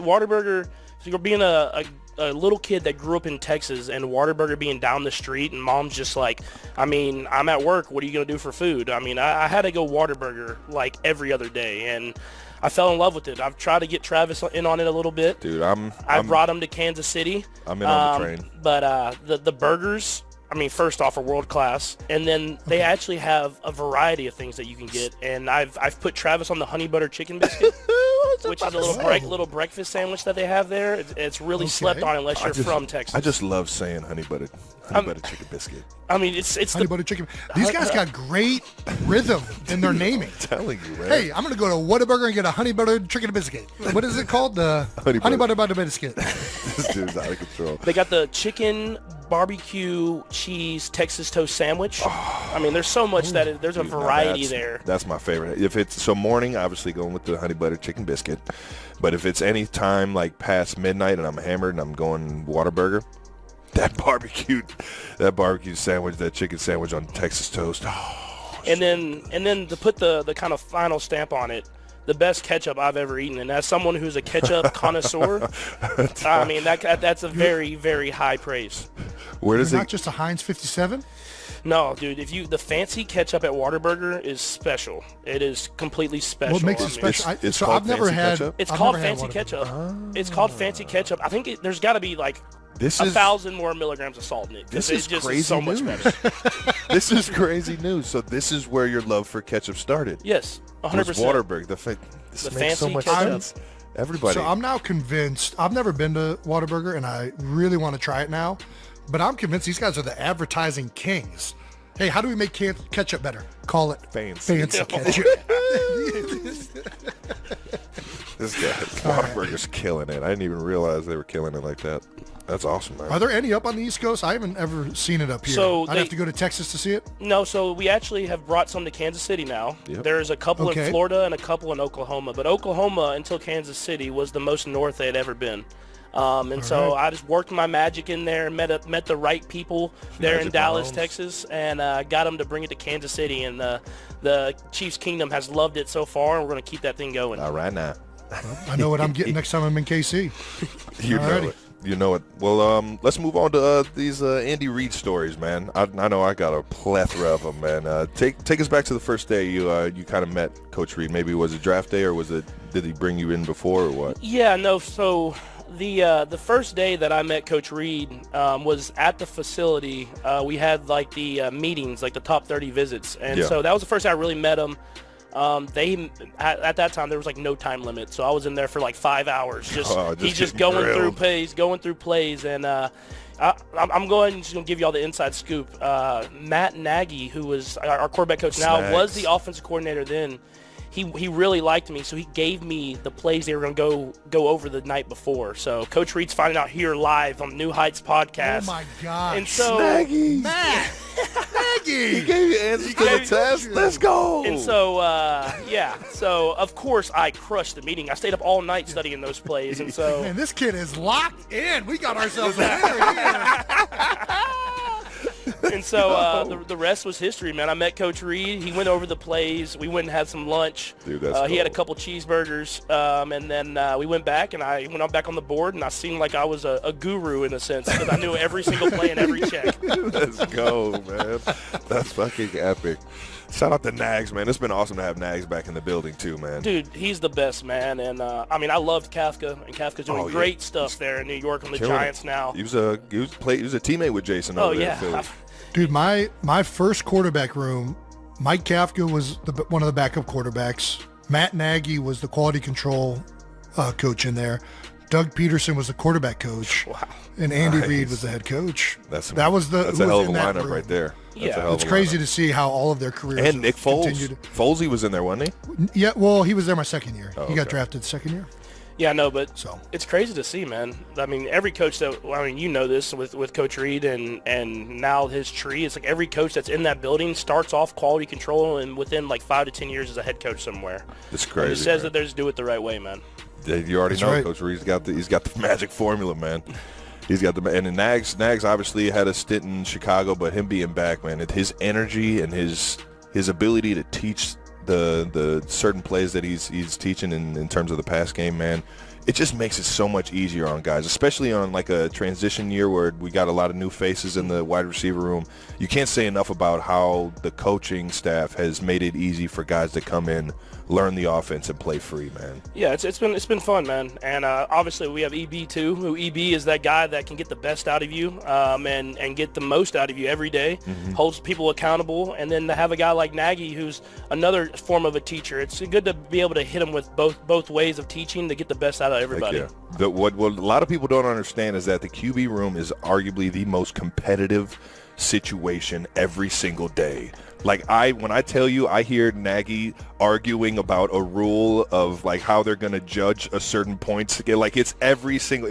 Whataburger, so you're being a little kid that grew up in Texas, and Whataburger being down the street, and mom's just like, I mean, I'm at work. What are you going to do for food? I mean, I had to go Whataburger like every other day, and I fell in love with it. I've tried to get Travis in on it a little bit. Dude, I brought him to Kansas City. I'm in on the train. But the burgers, I mean, first off, are world class, and then they actually have a variety of things that you can get. And I've put Travis on the honey butter chicken biscuit, which is a little breakfast sandwich that they have there. It's really slept on unless you're from Texas. I just love saying honey butter chicken biscuit. I mean, it's honey butter chicken. These guys got great rhythm in their naming. I'm telling you, man. Hey, I'm gonna go to Whataburger and get a honey butter chicken biscuit. What is it called? The honey butter biscuit. This dude's out of control. They got the chicken barbecue cheese Texas toast sandwich. I mean, there's so much there's a variety there. That's my favorite. If it's morning, obviously going with the honey butter chicken biscuit. But if it's any time like past midnight and I'm hammered and I'm going Whataburger, that barbecue sandwich, that chicken sandwich on Texas toast. Oh, and then to put the kind of final stamp on it, the best ketchup I've ever eaten, and as someone who's a ketchup connoisseur, I mean that's a very, very high praise. Where does not just a Heinz 57? No, dude. The fancy ketchup at Whataburger is special. It is completely special. What makes it special? It's called fancy ketchup? It's called fancy ketchup. It's called fancy ketchup. I think there's got to be like 1,000 more milligrams of salt in it. This is just crazy so much news. better. This is crazy news. So this is where your love for ketchup started. Yes, 100%. Whataburger. This makes so much sense. Everybody. So I'm now convinced. I've never been to Whataburger, and I really want to try it now. But I'm convinced these guys are the advertising kings. Hey, how do we make ketchup better? Call it fancy ketchup. This guy, Whataburger's killing it. I didn't even realize they were killing it like that. That's awesome, man. Are there any up on the East Coast? I haven't ever seen it up here. So I'd have to go to Texas to see it? No, so we actually have brought some to Kansas City now. Yep. There's a couple in Florida and a couple in Oklahoma. But Oklahoma, until Kansas City, was the most north they had ever been. I just worked my magic in there, met the right people there in Dallas, Texas, and got them to bring it to Kansas City. And the Chiefs Kingdom has loved it so far, and we're going to keep that thing going. All right now. I know what I'm getting next time I'm in KC. You know it. Well, let's move on to these Andy Reid stories, man. I know I got a plethora of them, man. Take us back to the first day you kind of met Coach Reid. Maybe was it draft day, or did he bring you in before, or what? Yeah, no. So the first day that I met Coach Reid was at the facility. We had like the meetings, like the top 30 visits, and so that was the first time I really met him. At that time there was like no time limit, so I was in there for like 5 hours. He's just going through plays, and I'm going to give you all the inside scoop. Matt Nagy, who was our quarterback coach now, was the offensive coordinator then. He really liked me, so he gave me the plays they were going to go over the night before. So Coach Reid's finding out here live on the New Heights podcast. Oh my God! And so Matt. He gave you answers to the test. Let's go. And so, so of course I crushed the meeting. I stayed up all night studying those plays, and so. Man, this kid is locked in. We got ourselves a winner here. And so the rest was history, man. I met Coach Reid. He went over the plays. We went and had some lunch. Dude, that's he had a couple cheeseburgers, and then we went back, and I went back on the board, and I seemed like I was a guru in a sense, because I knew every single play and every check. Let's go, man. That's fucking epic. Shout out to Nags, man. It's been awesome to have Nags back in the building too, man. Dude, he's the best, man. And I mean, I loved Kafka, and Kafka's doing great stuff there in New York on the Giants now. He was a teammate with Jason over there in Philly. Dude, my first quarterback room, Mike Kafka was one of the backup quarterbacks. Matt Nagy was the quality control coach in there. Doug Peterson was the quarterback coach. Wow. And Andy Reid was the head coach. That's a hell of a lineup right there. It's crazy to see how all of their careers and Nick Foles. Folesy was in there, wasn't he? Yeah, well, he was there my second year. He got drafted second year. Yeah, no, but it's crazy to see, man. I mean, every coach you know this with Coach Reid and now his tree. It's like every coach that's in that building starts off quality control and within like 5 to 10 years as a head coach somewhere. It's crazy. And it says that they just do it the right way, man. You already know, right. Coach Reid's got the magic formula, man. He's got and Nags obviously had a stint in Chicago, but him being back, man, his energy and his ability to teach the certain plays that he's teaching in terms of the pass game, man, it just makes it so much easier on guys, especially on like a transition year where we got a lot of new faces in the wide receiver room. You can't say enough about how the coaching staff has made it easy for guys to come in, learn the offense, and play free, man. Yeah, it's been fun, man. And obviously we have EB too, who EB is that guy that can get the best out of you and get the most out of you every day, holds people accountable. And then to have a guy like Nagy, who's another form of a teacher, it's good to be able to hit him with both ways of teaching to get the best out of everybody. What a lot of people don't understand is that the QB room is arguably the most competitive situation every single day. Like when I tell you, I hear Nagy arguing about a rule of like how they're going to judge a certain points. Like it's every single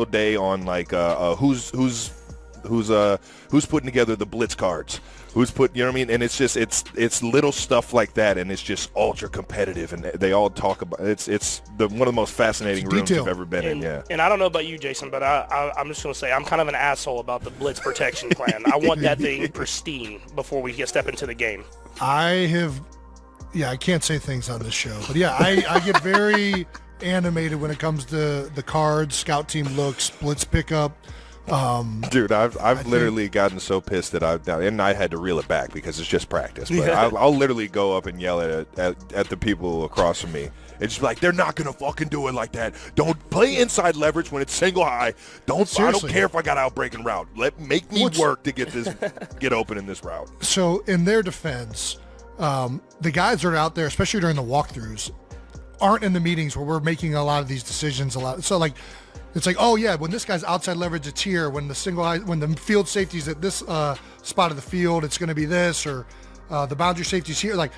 day on like who's putting together the blitz cards, you know what I mean? And it's just it's little stuff like that, and it's just ultra competitive, and they all talk about it's one of the most fascinating rooms I've ever been in. Yeah. And I don't know about you, Jason, but I'm just gonna say I'm kind of an asshole about the blitz protection plan. I want that thing pristine before we step into the game. I can't say things on this show, but yeah, I get very animated when it comes to the cards, scout team looks, blitz pickup. Dude, I've literally gotten so pissed that I had to reel it back because it's just practice. But I'll literally go up and yell at the people across from me. It's like, they're not gonna fucking do it like that. Don't play inside leverage when it's single high. I don't care if I got out breaking route. Make me work to get open in this route. So in their defense, the guys that are out there, especially during the walkthroughs, aren't in the meetings where we're making a lot of these decisions a lot. So like, it's like, oh yeah, when this guy's outside leverage, it's here. When the field safety's at this spot of the field, it's going to be this, or the boundary safety's here. Like,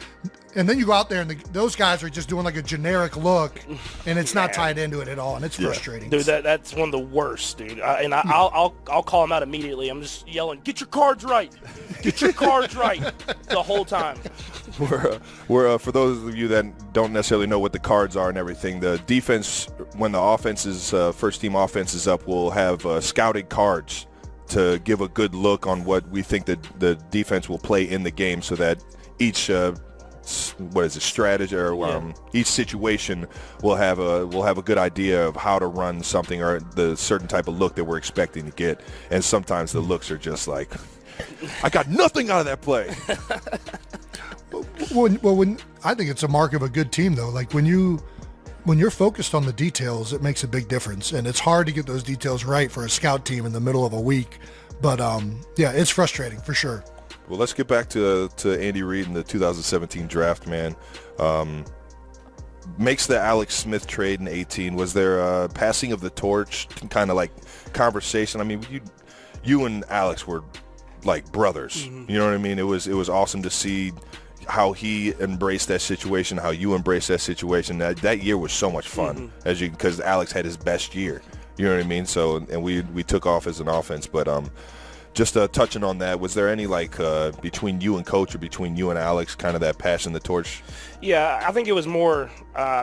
and then you go out there and those guys are just doing like a generic look, and it's not tied into it at all, and it's frustrating. Dude, that's one of the worst, dude. I'll call him out immediately. I'm just yelling, get your cards right, get your cards right, the whole time. We're for those of you that don't necessarily know what the cards are and everything, the defense, when the offense's first team offense is up, will have scouted cards to give a good look on what we think that the defense will play in the game, so that each strategy or each situation will have a good idea of how to run something or the certain type of look that we're expecting to get. And sometimes the looks are just like, I got nothing out of that play. When I think it's a mark of a good team, though. Like when you're focused on the details, it makes a big difference, and it's hard to get those details right for a scout team in the middle of a week. But it's frustrating for sure. Well, let's get back to Andy Reid in the 2017 draft, man. Makes the Alex Smith trade in 2018. Was there a passing of the torch kind of like conversation? I mean, you and Alex were like brothers. Mm-hmm. You know what I mean? It was awesome to see how he embraced that situation, how you embraced that situation. That year was so much fun, because Alex had his best year. You know what I mean? So, and we took off as an offense. But just touching on that, was there any like between you and Coach or between you and Alex, kind of that passing the torch? Yeah, I think it was more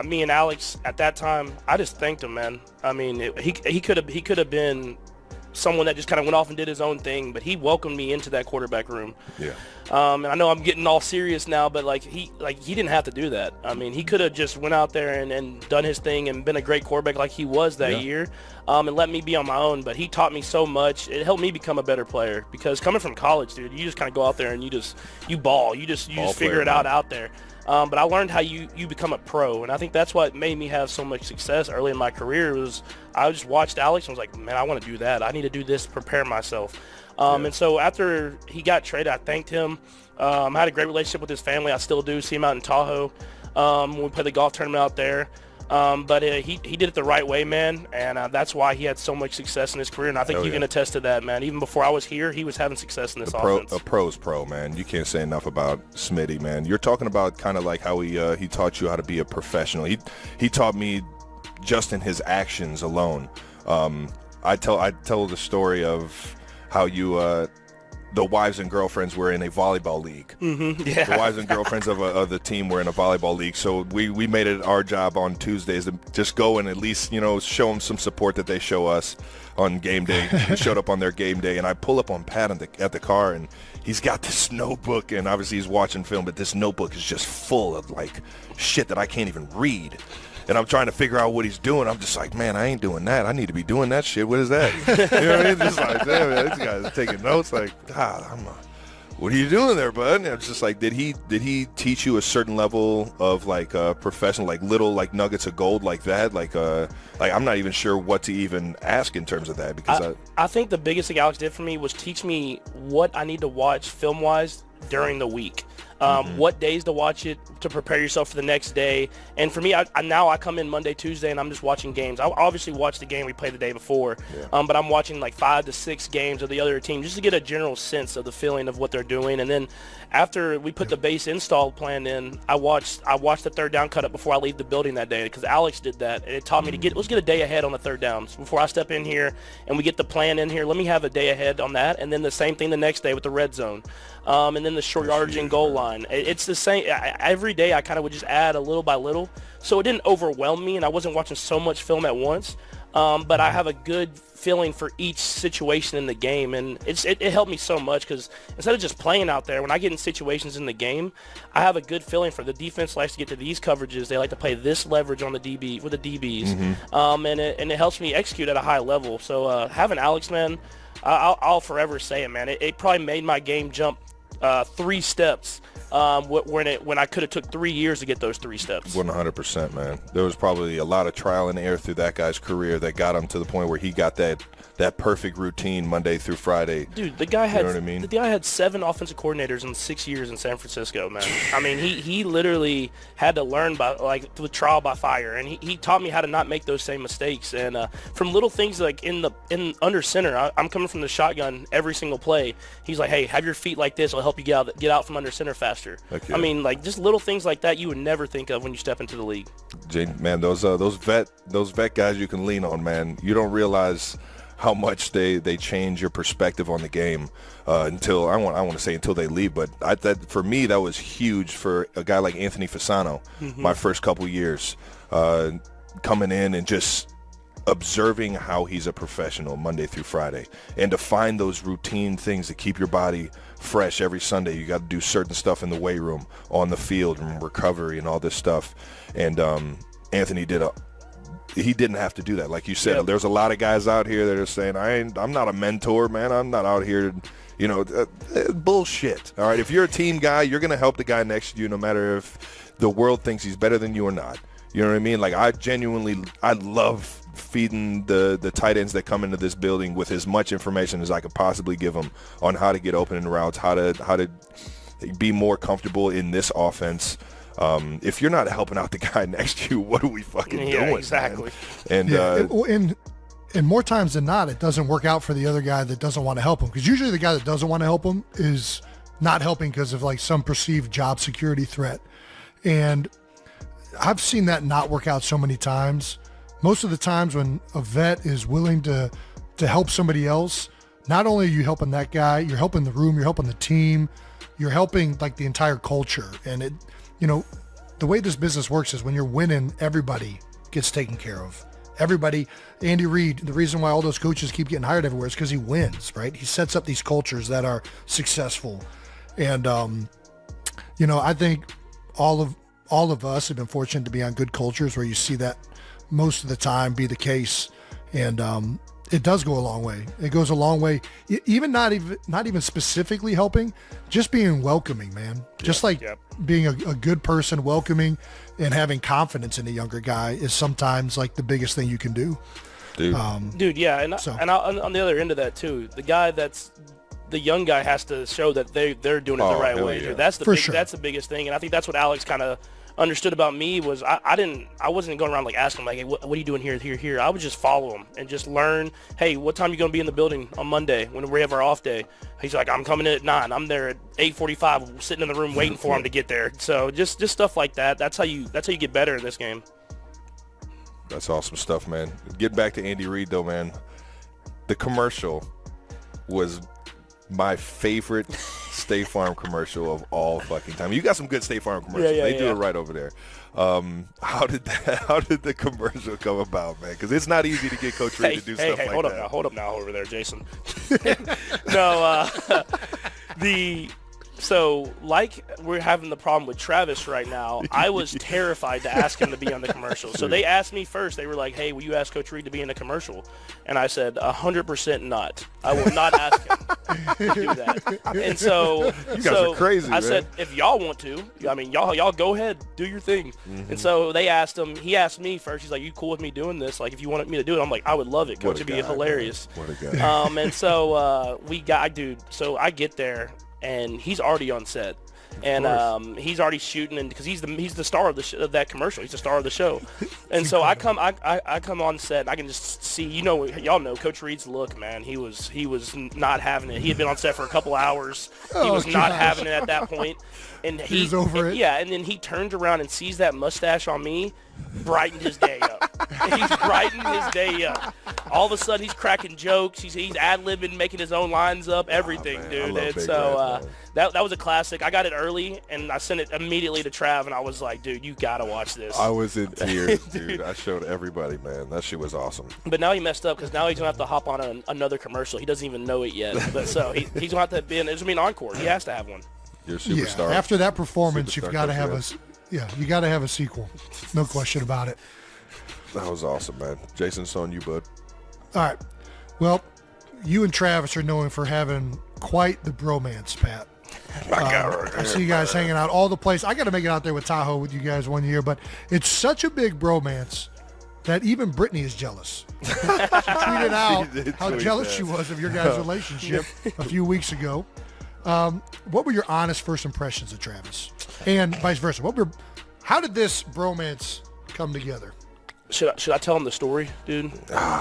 me and Alex at that time. I just thanked him, man. I mean, he could have been someone that just kind of went off and did his own thing, but he welcomed me into that quarterback room. Yeah. And I know I'm getting all serious now, but he didn't have to do that. I mean, he could have just went out there and done his thing and been a great quarterback like he was that year, and let me be on my own. But he taught me so much. It helped me become a better player, because coming from college, dude, you just kind of go out there and you ball. You just figure it out there. But I learned how you become a pro, and I think that's what made me have so much success early in my career. Was I just watched Alex and was like, man, I want to do that. I need to do this, prepare myself. And so after he got traded, I thanked him. I had a great relationship with his family. I still do. See him out in Tahoe when we play the golf tournament out there. But he did it the right way, man, and that's why he had so much success in his career. And I think you can attest to that, man. Even before I was here, he was having success in this offense. A pro's pro, man. You can't say enough about Smitty, man. You're talking about kind of like how he taught you how to be a professional. He taught me just in his actions alone. I tell the story of how you the wives and girlfriends were in a volleyball league. Mm-hmm. Yeah. The wives and girlfriends of the team were in a volleyball league. So we made it our job on Tuesdays to just go and at least, show them some support that they show us on game day. We showed up on their game day, and I pull up on Pat at the car, and he's got this notebook, and obviously he's watching film, but this notebook is just full of like shit that I can't even read. and I'm trying to figure out what he's doing. I'm just like, man, I ain't doing that. I need to be doing that shit. What is that? You know what I mean? Just like, damn, man, this guy's taking notes. Like, what are you doing there, bud? And it's just like, did he teach you a certain level of like professional, like little like nuggets of gold like that? Like I'm not even sure what to even ask in terms of that, because I think the biggest thing Alex did for me was teach me what I need to watch film wise during the week. What days to watch it to prepare yourself for the next day. And for me, I now come in Monday, Tuesday, and I'm just watching games. I obviously watch the game we played the day before, but I'm watching like 5 to 6 games of the other team just to get a general sense of the feeling of what they're doing. And then after we put the base install plan in, I watched the third down cut up before I leave the building that day, because Alex did that. And it taught me to let's get a day ahead on the third downs before I step in here and we get the plan in here. Let me have a day ahead on that, and then the same thing the next day with the red zone. And then the short yardage and goal line. It's the same. Every day I kind of would just add a little by little, so it didn't overwhelm me, and I wasn't watching so much film at once. But I have a good feeling for each situation in the game, and it helped me so much, because instead of just playing out there, when I get in situations in the game, I have a good feeling for the defense. Likes to get to these coverages. They like to play this leverage on the DB with the DBs, and it helps me execute at a high level. So having Alex, man, I'll forever say it, man. It probably made my game jump 3 steps when I could have took 3 years to get those 3 steps. 100%, man. There was probably a lot of trial and error through that guy's career that got him to the point where he got that perfect routine Monday through Friday. Dude, the guy had, you know what I mean? The guy had 7 offensive coordinators in 6 years in San Francisco, man. I mean, he literally had to learn through trial by fire, and he taught me how to not make those same mistakes. And from little things like in under center, I'm coming from the shotgun every single play. He's like, hey, have your feet like this. It'll help you get out from under center faster. Okay. I mean, like just little things like that you would never think of when you step into the league. Man, those vet guys you can lean on, man. You don't realize how much they change your perspective on the game until I want to say until they leave. But for me, that was huge for a guy like Anthony Fasano. My first couple years coming in and just observing how he's a professional Monday through Friday, and to find those routine things to keep your body fresh every Sunday. You got to do certain stuff in the weight room, on the field, and recovery and all this stuff. And Anthony he didn't have to do that. Like you said, There's a lot of guys out here that are saying, I'm not a mentor, man. I'm not out here, bullshit. All right. If you're a team guy, you're going to help the guy next to you, no matter if the world thinks he's better than you or not. You know what I mean? Like I love feeding the tight ends that come into this building with as much information as I could possibly give them on how to get open in routes, how to be more comfortable in this offense. If you're not helping out the guy next to you, what are we fucking doing? Exactly. Man? And more times than not, it doesn't work out for the other guy that doesn't want to help him, because usually the guy that doesn't want to help him is not helping because of like some perceived job security threat. And I've seen that not work out so many times. Most of the times when a vet is willing to help somebody else, not only are you helping that guy, you're helping the room, you're helping the team, you're helping like the entire culture. And the way this business works is when you're winning, everybody gets taken care of. Everybody. Andy Reid, the reason why all those coaches keep getting hired everywhere is because he wins, right? He sets up these cultures that are successful. And, I think all of us have been fortunate to be on good cultures where you see that most of the time be the case. And it does go a long way. It goes a long way, even not even specifically helping, just being welcoming, man. Just being a good person, welcoming and having confidence in a younger guy is sometimes like the biggest thing you can do. Dude, yeah. And on the other end of that too, the young guy has to show that they're doing it the right way. Yeah. That's the biggest thing. And I think that's what Alex kind of understood about me was I wasn't going around like asking him like, hey, what are you doing here? I would just follow him and just learn. Hey, what time are you going to be in the building on Monday when we have our off day? He's like, I'm coming in at 9. I'm there at 8:45, sitting in the room waiting for him to get there. So just stuff like that. That's how you get better in this game. That's awesome stuff, man. Get back to Andy Reid though, man. The commercial was my favorite State Farm commercial of all fucking time. You got some good State Farm commercials. They do it right over there. How did the commercial come about, man? Because it's not easy to get Coach Reid to do stuff like that. Hold up now over there, Jason. So, like we're having the problem with Travis right now, I was terrified to ask him to be on the commercial. So they asked me first. They were like, hey, will you ask Coach Reed to be in the commercial? And I said, 100% not. I will not ask him to do that. And so, you guys are crazy, I said, if y'all want to, I mean, y'all go ahead, do your thing. Mm-hmm. And so they asked him. He asked me first. He's like, you cool with me doing this? Like, if you wanted me to do it, I'm like, I would love it, Coach. It'd be hilarious. Man. What a guy. And so so I get there, and he's already on set. And he's already shooting, and because he's the star of that commercial, he's the star of the show. And so I come on set, and I can just see, y'all know Coach Reed's look, man. He was not having it. He had been on set for a couple hours. He was not having it at that point, and he's over it. Yeah, and then he turns around and sees that mustache on me, brightened his day up. He's brightened his day up. All of a sudden, he's cracking jokes. He's ad-libbing, making his own lines up, everything, dude. And so that was a classic. I got it early, and I sent it immediately to Trav, and I was like, dude, you got to watch this. I was in tears, dude. I showed everybody, man. That shit was awesome. But now he messed up because now he's going to have to hop on another commercial. He doesn't even know it yet. But so he's going to have to be there's going to be an encore. He has to have one. You're a superstar. Yeah, after that performance, you've got to have you got to have a sequel. No question about it. That was awesome, man. Jason, it's on you, bud. All right. Well, you and Travis are known for having quite the bromance, Pat. I see you guys hanging out all the place. I got to make it out there with Tahoe with you guys one year, but it's such a big bromance that even Brittany is jealous. She tweeted out how jealous she was of your guys' relationship a few weeks ago. What were your honest first impressions of Travis? And vice versa. How did this bromance come together? Should I tell him the story, dude?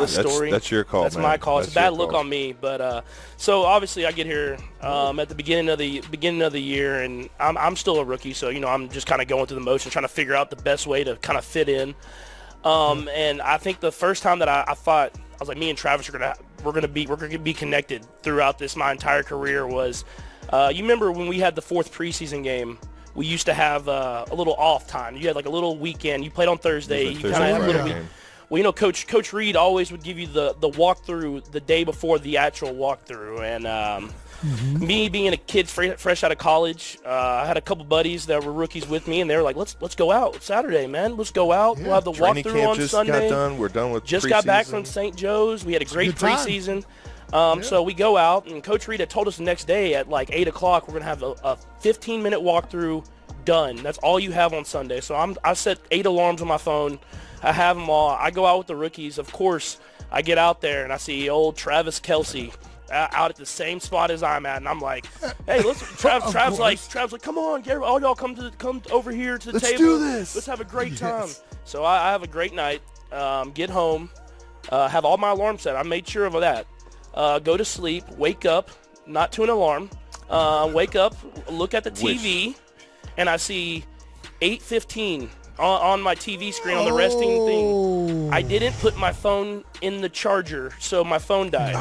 Story? That's your call, That's man. my call. That's it's a bad your look call. on me, but so obviously I get here at the beginning of the year, and I'm still a rookie, so I'm just kind of going through the motions, trying to figure out the best way to kind of fit in. And I think the first time that I thought, I was like, me and Travis we're gonna be connected throughout my entire career was, you remember when we had the 4th preseason game? We used to have a little off time. You had like a little weekend. You played on Thursday. You kind of had a little week. Well, Coach Reed always would give you the walkthrough the day before the actual walkthrough. And me being a kid fresh out of college, I had a couple buddies that were rookies with me, and they were like, "Let's go out Saturday, man. Let's go out. Yeah. We'll have the Training walkthrough camp on just Sunday." Got done. We're done with just preseason. got back from St. Joe's. We had a great preseason. So we go out, and Coach Reed had told us the next day at like 8 o'clock we're gonna have a 15-minute walkthrough. Done. That's all you have on Sunday. So I set 8 alarms on my phone. I have them all. I go out with the rookies. Of course, I get out there and I see old Travis Kelce out at the same spot as I'm at, and I'm like, "Hey, let's." Trav's like, "Come on, all y'all come over here to the table. Let's do this. Let's have a great time." So I have a great night. Get home, have all my alarms set. I made sure of that. Go to sleep. Wake up, not to an alarm. Wake up, look at the TV. And I see 8:15 on my TV screen on the resting thing. I didn't put my phone in the charger, so my phone died.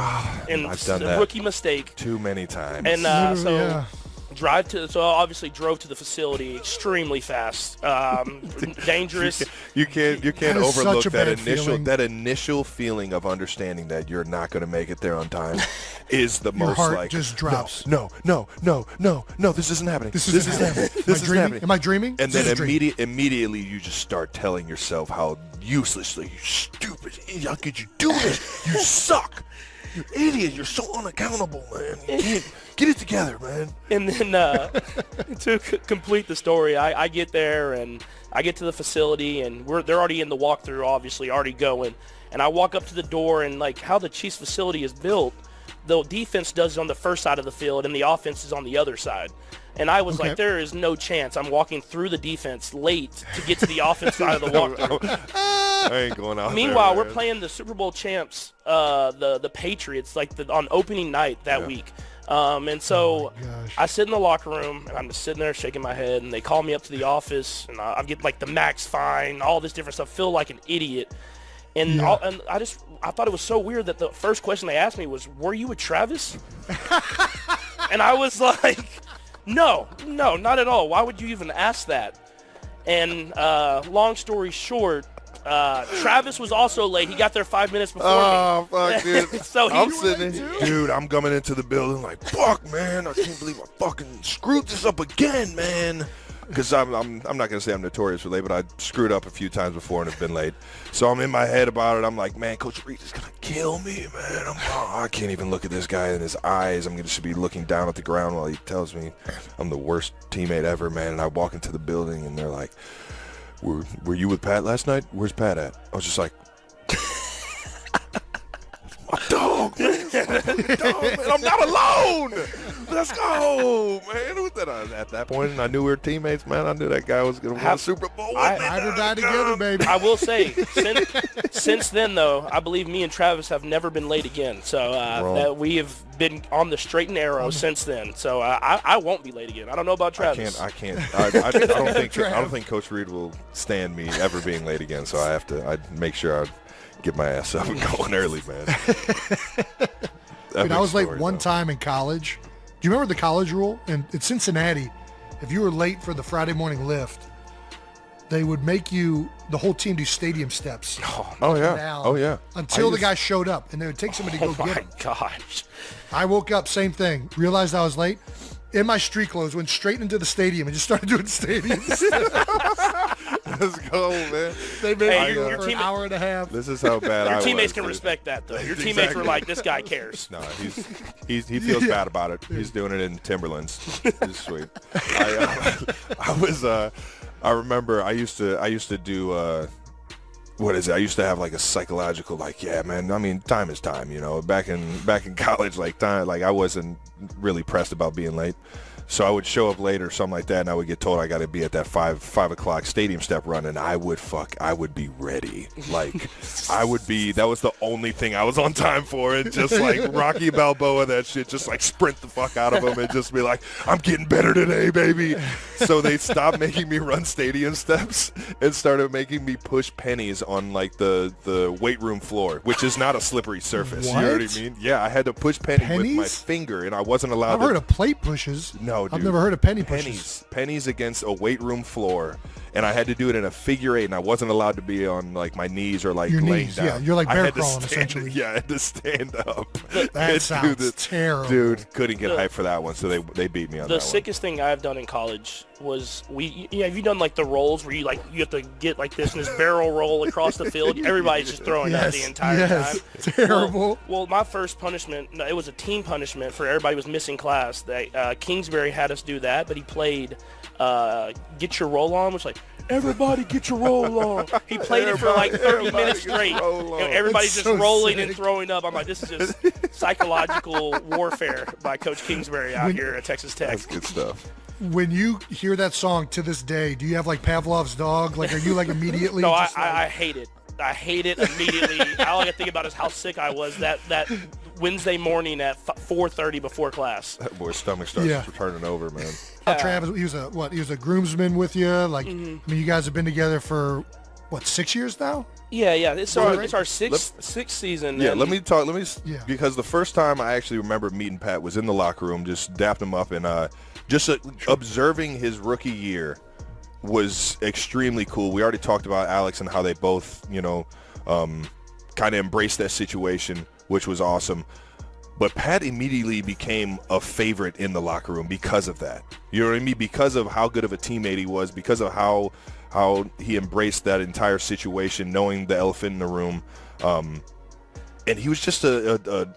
And I've done a rookie mistake. Too many times. And so obviously drove to the facility extremely fast. Dangerous. You can't overlook that initial feeling of understanding that you're not going to make it there on time is the Your most heart like just drops. No, this isn't happening. This isn't happening. This isn't happening. Am I dreaming? And then immediately you just start telling yourself how uselessly, you stupid idiot, how could you do this? You suck. You idiot. You're so unaccountable, man. Get it together, man. And then to complete the story, I get there and I get to the facility, and they're already in the walkthrough, obviously, already going. And I walk up to the door, and like how the Chiefs facility is built, the defense does it on the first side of the field, and the offense is on the other side. And I was like, there is no chance I'm walking through the defense late to get to the offense side of the walkthrough. I ain't going out Meanwhile, there, we're playing the Super Bowl champs, the Patriots, like on opening night that week. And so I sit in the locker room, and I'm just sitting there shaking my head, and they call me up to the office, and I get like the max fine, all this different stuff, feel like an idiot. And I thought it was so weird that the first question they asked me was, "Were you with Travis?" And I was like, no, not at all. Why would you even ask that? And long story short, Travis was also late. He got there 5 minutes before Oh, me. fuck, dude. So I'm sitting there. Dude, I'm coming into the building like, fuck, man. I can't believe I fucking screwed this up again, man. Because I'm not going to say I'm notorious for late, but I screwed up a few times before and have been late. So I'm in my head about it. I'm like, man, Coach Reed is going to kill me, man. I can't even look at this guy in his eyes. I'm going to be looking down at the ground while he tells me I'm the worst teammate ever, man. And I walk into the building, and they're like, were you with Pat last night? Where's Pat at? I was just like, my dog, man. I'm not alone. Let's go, man. At that point, and I knew we were teammates, man. I knew that guy was going to win the Super Bowl with me. Ride or die together, baby. I will say, since then, though, I believe me and Travis have never been late again. So that we have been on the straight and narrow since then. So I won't be late again. I don't know about Travis. I don't think Coach Reed will stand me ever being late again. So I make sure I get my ass up and going early, man. Dude, I was late one time in college. Do you remember the college rule? And in Cincinnati, if you were late for the Friday morning lift, they would make the whole team do stadium steps. Oh yeah. Until the guy showed up, and they would take somebody to go get him. Oh, my gosh. I woke up, same thing, realized I was late. In my street clothes, went straight into the stadium and just started doing stadiums. Let's go, man. They made me for an hour and a half. This is how bad I was. Your teammates can respect that, though. Your teammates were like, this guy cares. No, he feels bad about it. He's doing it in Timberlands. It's sweet. I remember I used to do what is it? I used to have like a psychological yeah, man. I mean, time is time, you know. Back in college, I wasn't really pressed about being late. So I would show up late or something like that, and I would get told I got to be at that 5 o'clock stadium step run, and I would be ready. That was the only thing I was on time for, and just like Rocky Balboa, that shit, just like sprint the fuck out of them and just be like, I'm getting better today, baby. So they stopped making me run stadium steps and started making me push pennies on like the weight room floor, which is not a slippery surface. What? You know what I mean? Yeah, I had to push pennies with my finger, and I wasn't allowed I've heard of plate pushes. No, dude. I've never heard of penny pushes. Pennies against a weight room floor, and I had to do it in a figure eight, and I wasn't allowed to be on like my knees or like your laying knees, down. Yeah, you're like bear crawling essentially. Yeah, I had to stand up. That sounds terrible. Dude, couldn't get hyped for that one, so they beat me on that one. The sickest thing I've done in college was have you done like the rolls where you have to get like this and this barrel roll across the field? Everybody's just throwing up the entire time. Terrible. Well, my first punishment, it was a team punishment for everybody was missing class. Kingsbury had us do that, but he played Get Your Roll On, which everybody get your roll on. He played it for like 30 minutes straight. Everybody's just rolling and throwing up. I'm like, this is just psychological warfare by Coach Kingsbury out here at Texas Tech. That's good stuff. When you hear that song to this day, do you have like Pavlov's dog? Like, are you like immediately? No, I hate it. I hate it immediately. All I can think about is how sick I was that Wednesday morning at 4:30 before class. That boy's stomach starts turning over, man. Travis, he was a groomsman with you. Like, I mean, you guys have been together for 6 years now? Yeah. It's our sixth season. Yeah, let me because the first time I actually remember meeting Pat was in the locker room, just dapped him up, and observing his rookie year was extremely cool. We already talked about Alex and how they both, kind of embraced that situation, which was awesome. But Pat immediately became a favorite in the locker room because of that. You know what I mean? Because of how good of a teammate he was, because of how he embraced that entire situation, knowing the elephant in the room. And he was just a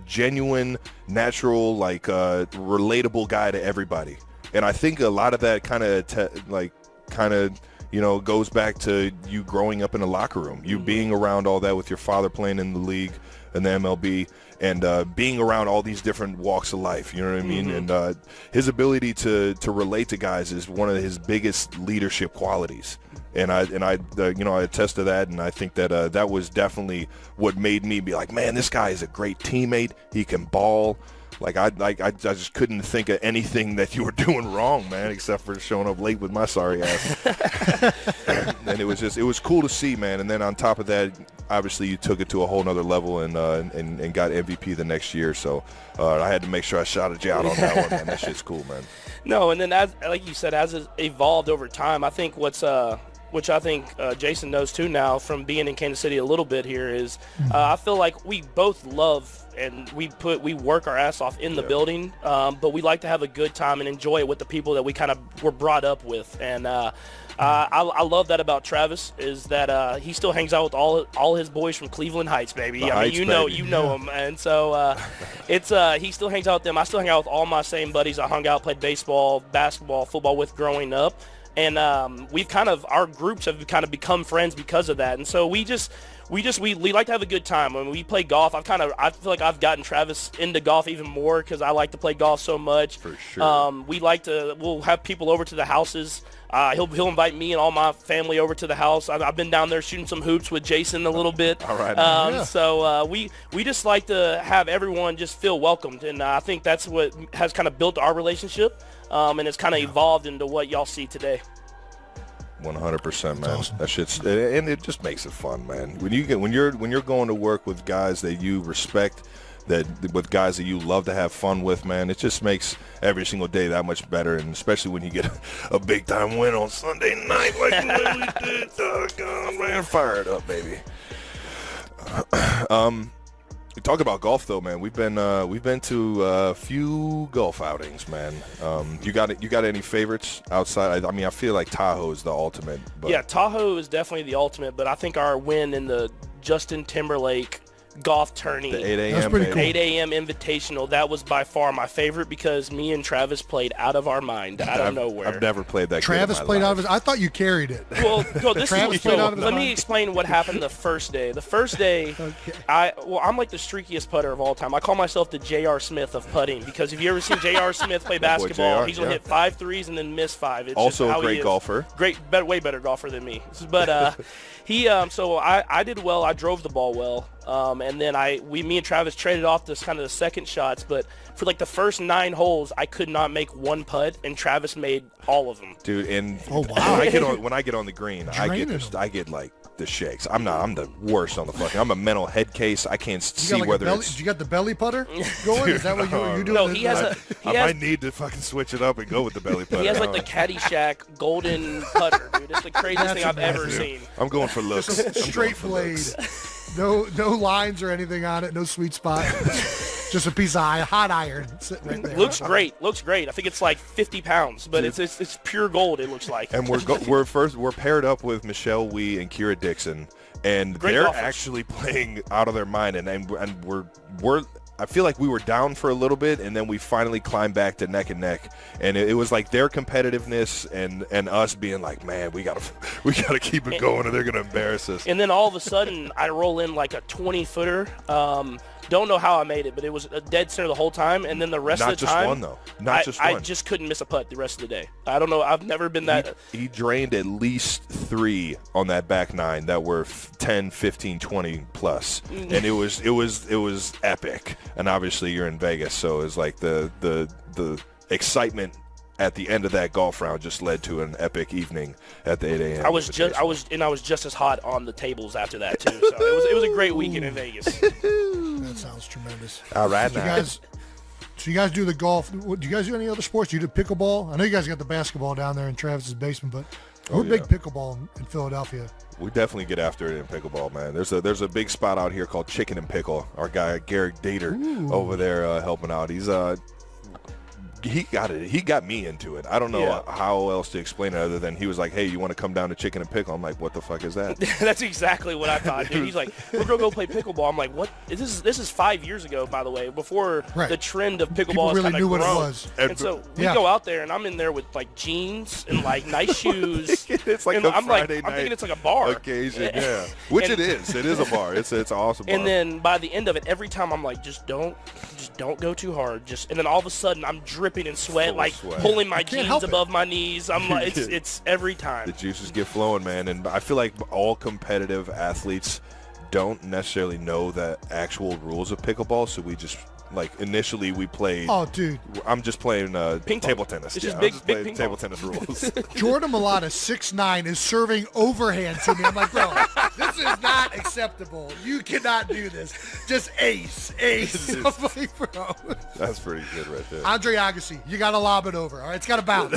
genuine, natural, relatable guy to everybody. And I think a lot of that kind of goes back to you growing up in a locker room, you being around all that with your father playing in the league and the MLB, and being around all these different walks of life. You know what I mean? And his ability to relate to guys is one of his biggest leadership qualities. And I attest to that, and I think that that was definitely what made me be like, man, this guy is a great teammate. He can ball. I just couldn't think of anything that you were doing wrong, man, except for showing up late with my sorry ass. And it was cool to see, man. And then on top of that, obviously you took it to a whole nother level and got MVP the next year. So I had to make sure I shouted you out on that one, man. That shit's cool, man. No, and then like you said, as it evolved over time, I think what's which I think Jason knows too now from being in Kansas City a little bit here, is I feel like we both love and we work our ass off in the building, but we like to have a good time and enjoy it with the people that we kind of were brought up with. And I love that about Travis, is that he still hangs out with all his boys from Cleveland Heights, baby. You know him, and so it's he still hangs out with them. I still hang out with all my same buddies I hung out, played baseball, basketball, football with growing up, and our groups have kind of become friends because of that. And so we like to have a good time. When we play golf, I feel like I've gotten Travis into golf even more because I like to play golf so much. For sure. We'll have people over to the houses. He'll invite me and all my family over to the house. I've been down there shooting some hoops with Jason a little bit. All right. So we just like to have everyone just feel welcomed, and I think that's what has kind of built our relationship, and it's kind of evolved into what y'all see today. 100%, man. Awesome. That shit's, and it just makes it fun, man. When you're going to work with guys that you respect, with guys that you love to have fun with, man, it just makes every single day that much better. And especially when you get a big time win on Sunday night like we did. Oh, man, fire it up, baby. We talk about golf though, man. We've been to a few golf outings, man. You got any favorites outside? I mean, I feel like Tahoe is the ultimate. But. Yeah, Tahoe is definitely the ultimate, but I think our win in the Justin Timberlake golf tourney, the 8 a.m. That's pretty cool. 8 a.m. Invitational, that was by far my favorite because me and Travis played out of our mind, out of nowhere. I've never played that. Travis played out of his. I thought you carried it. Well, let me mind. explain what happened the first day. The first day, Okay. I'm like the streakiest putter of all time. I call myself the J.R. Smith of putting because if you ever seen J.R. Smith play basketball, JR, he's gonna hit 5 threes and then miss 5. It's Also just how a great golfer. Way better golfer than me. But so I did well. I drove the ball well. And then me and Travis traded off this kind of the second shots, but for like the first 9 holes, I could not make one putt, and Travis made all of them. Dude, and Oh, wow. when I get on the green, I get like the shakes. I'm the worst on the fucking. I'm a mental head case. I can't see whether it's. Did you got the belly putter going? Is that what you're doing? No, he has I might need to fucking switch it up and go with the belly putter. He has like the Caddyshack golden putter, dude. It's the craziest thing I've ever seen. I'm going for looks. Just a I'm going straight for blade. looks. No lines or anything on it. No sweet spot. Just a piece of hot iron sitting right there. Looks great. I think it's like 50 pounds, but it's pure gold. It looks like. And we're paired up with Michelle Wee and Kira Dixon, and Great they're golfers. actually playing out of their mind. And we're I feel like we were down for a little bit, and then we finally climbed back to neck and neck. And it was like their competitiveness and us being like, man, we gotta keep it going, or they're gonna embarrass us. And then all of a sudden, I roll in like a 20-footer. Don't know how I made it, but it was a dead center the whole time. And then the rest of the time, one though. Not just one. I just couldn't miss a putt the rest of the day. I don't know. I've never been that. He drained at least 3 on that back 9 that were 10, 15, 20 plus, and it was epic. And obviously you're in Vegas, so it's like the excitement at the end of that golf round just led to an epic evening at the 8 a.m. I was just as hot on the tables after that too. So it was a great weekend in Vegas. That sounds tremendous. All right, So you guys do the golf. Do you guys do any other sports? Do you do pickleball? I know you guys got the basketball down there in Travis's basement, but we're big pickleball in Philadelphia. We definitely get after it in pickleball, man. There's a big spot out here called Chicken and Pickle. Our guy Garrick Dater over there helping out. He's he got me into it. I don't know how else to explain it other than he was like, hey, you want to come down to Chicken and Pickle? I'm like, what the fuck is that? That's exactly what I thought, dude. He's like, we're gonna go play pickleball. I'm like, what? This is 5 years ago, by the way, before the trend of pickleball People really knew grown. what it was. And so we go out there, and I'm in there with like jeans and like nice shoes. It's like and a I'm Friday like, night I'm thinking it's like a bar occasion, yeah. Which it is. It is a bar. It's an awesome bar. And then by the end of it, every time I'm like, just don't go too hard. And then all of a sudden I'm dripping in sweat, Full like sweat. pulling my Can't jeans help it. above my knees. I'm like, it's every time. The juices get flowing, man. And I feel like all competitive athletes don't necessarily know the actual rules of pickleball, so we just like initially we played. Oh, dude. I'm just playing Ping pong. table tennis. It's Yeah, just I'm big- just big playing ping table pong. tennis rules. Jordan Malata, 6'9", is serving overhand to me. I'm like, bro, this is not acceptable. You cannot do this. Just ace. I'm like, bro. That's pretty good right there. Andre Agassi, you got to lob it over. All right, it's got to bounce.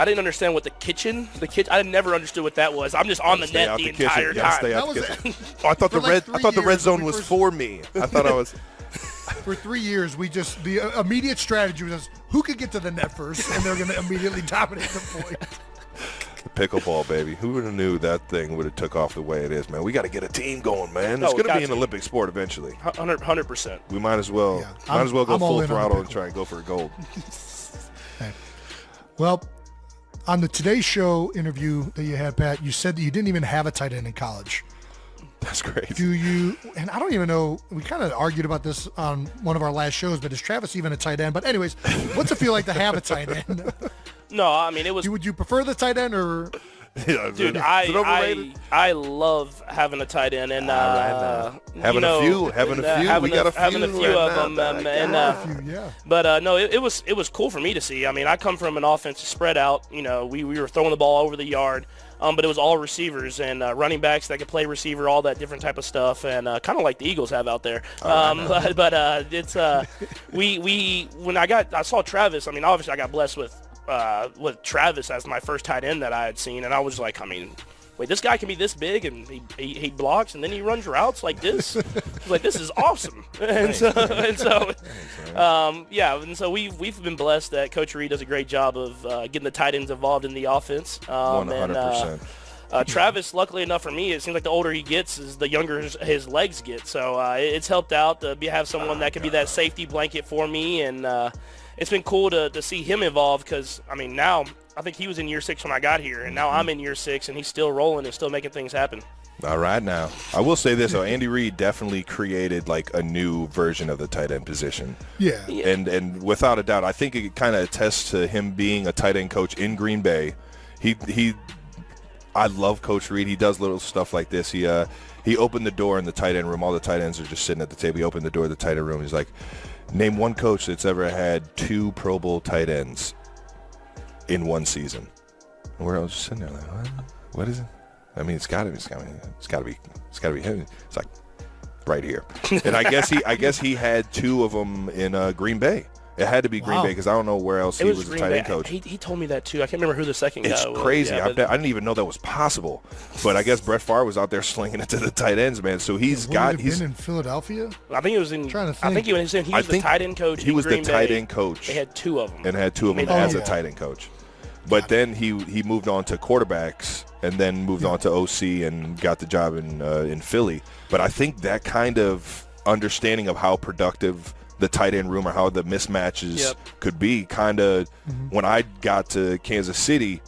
I didn't understand what the kitchen. I never understood what that was. I'm just on the net the entire time. Stay out the kitchen. I thought the red zone was for me. I thought I was. For 3 years, the immediate strategy was who could get to the net first, and they're going to immediately dominate the point. Pickleball, baby. Who would have knew that thing would have took off the way it is, man? We got to get a team going, man. It's going to be an Olympic sport eventually. 100%. We might as well go full throttle and try and go for a gold. Okay. Well, on the Today Show interview that you had, Pat, you said that you didn't even have a tight end in college. That's crazy. Do you, and I don't even know, we kind of argued about this on one of our last shows, but is Travis even a tight end? But anyways, what's it feel like to have a tight end? No, I mean, it was... Would you prefer the tight end or... Yeah, dude, I love having a tight end, and having a few. We got a few. Having a few of them, but no, it was cool for me to see. I mean, I come from an offensive spread out. You know, we were throwing the ball over the yard, but it was all receivers and running backs that could play receiver, all that different type of stuff, and kind of like the Eagles have out there. But it's when I saw Travis. I mean, obviously I got blessed with Travis as my first tight end that I had seen, and I was like, I mean, wait, this guy can be this big, and he blocks, and then he runs routes like this. Like, this is awesome. And so we've been blessed that Coach Reed does a great job of getting the tight ends involved in the offense. 100%. Travis, luckily enough for me, it seems like the older he gets, is the younger his legs get. So it's helped out to have someone that can be that safety blanket for me, and it's been cool to see him involved because, I mean, now I think he was in year 6 when I got here, and now I'm in year 6, and he's still rolling and still making things happen. All right, now. I will say this, though. Andy Reid definitely created, like, a new version of the tight end position. Yeah. And without a doubt, I think it kind of attests to him being a tight end coach in Green Bay. I love Coach Reid. He does little stuff like this. He opened the door in the tight end room. All the tight ends are just sitting at the table. He opened the door of the tight end room. He's like, name one coach that's ever had 2 Pro Bowl tight ends in one season. And we're all just sitting there like, what is it? I mean, it's got to be him. It's like right here. And I guess he had 2 of them in Green Bay. It had to be Green Bay because I don't know where else he was a tight end coach. He told me that too. I can't remember who the second guy was. It's crazy. I didn't even know that was possible. But I guess Brett Favre was out there slinging it to the tight ends, man. So he's been in Philadelphia. I think it was in. I think he was the tight end coach. He was the tight end coach. They had 2 of them. And had 2 of them as a tight end coach. But then he moved on to quarterbacks and then moved on to OC and got the job in Philly. But I think that kind of understanding of how productive the tight end room or how the mismatches could be kind of when I got to Kansas City,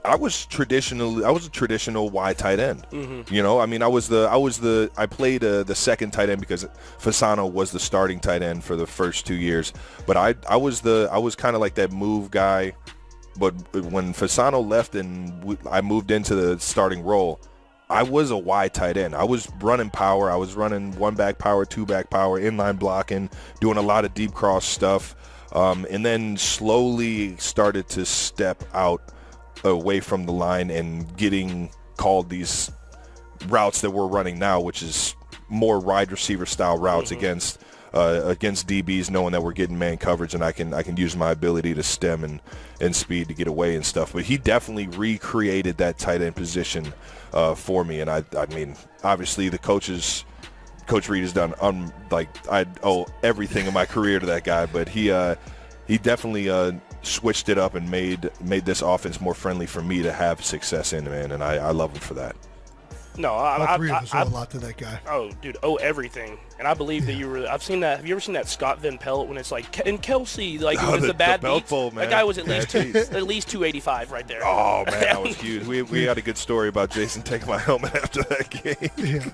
I was a traditional wide tight end. You know, I mean, I played the second tight end because Fasano was the starting tight end for the first 2 years, but I was kind of like that move guy. But when Fasano left and I moved into the starting role, I was a wide tight end. I was running power. I was running 1-back power, 2-back power, inline blocking, doing a lot of deep cross stuff, and then slowly started to step out away from the line and getting called these routes that we're running now, which is more wide receiver style routes against DBs, knowing that we're getting man coverage and I can use my ability to stem and speed to get away and stuff. But he definitely recreated that tight end position for me, and I mean, obviously Coach Reid has done I owe everything in my career to that guy, but he definitely switched it up and made this offense more friendly for me to have success in, man, and I love him for that. No, all 3 of us owe a lot to that guy. Oh, dude, everything. And I believe that you were. I've seen that. Have you ever seen that Scott Van Pelt when it's like and Kelce, like it was the bad beats? Man. That guy was at least 285 right there. Oh man, that was huge. We had a good story about Jason taking my helmet after that game. Yeah.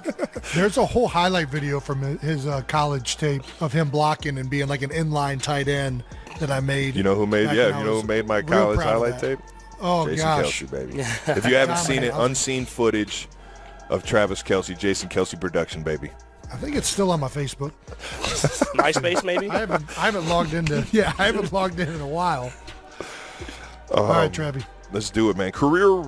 There's a whole highlight video from his college tape of him blocking and being like an inline tight end that I made. You know who made? Yeah, you know who made my college highlight tape? Oh Jason gosh, Kelce, baby. If you haven't seen it, unseen footage of Travis Kelce, Jason Kelce production, baby. I think it's still on my Facebook. MySpace, maybe? I haven't logged into. Yeah, I haven't logged in a while. All right, Travi. Let's do it, man. Career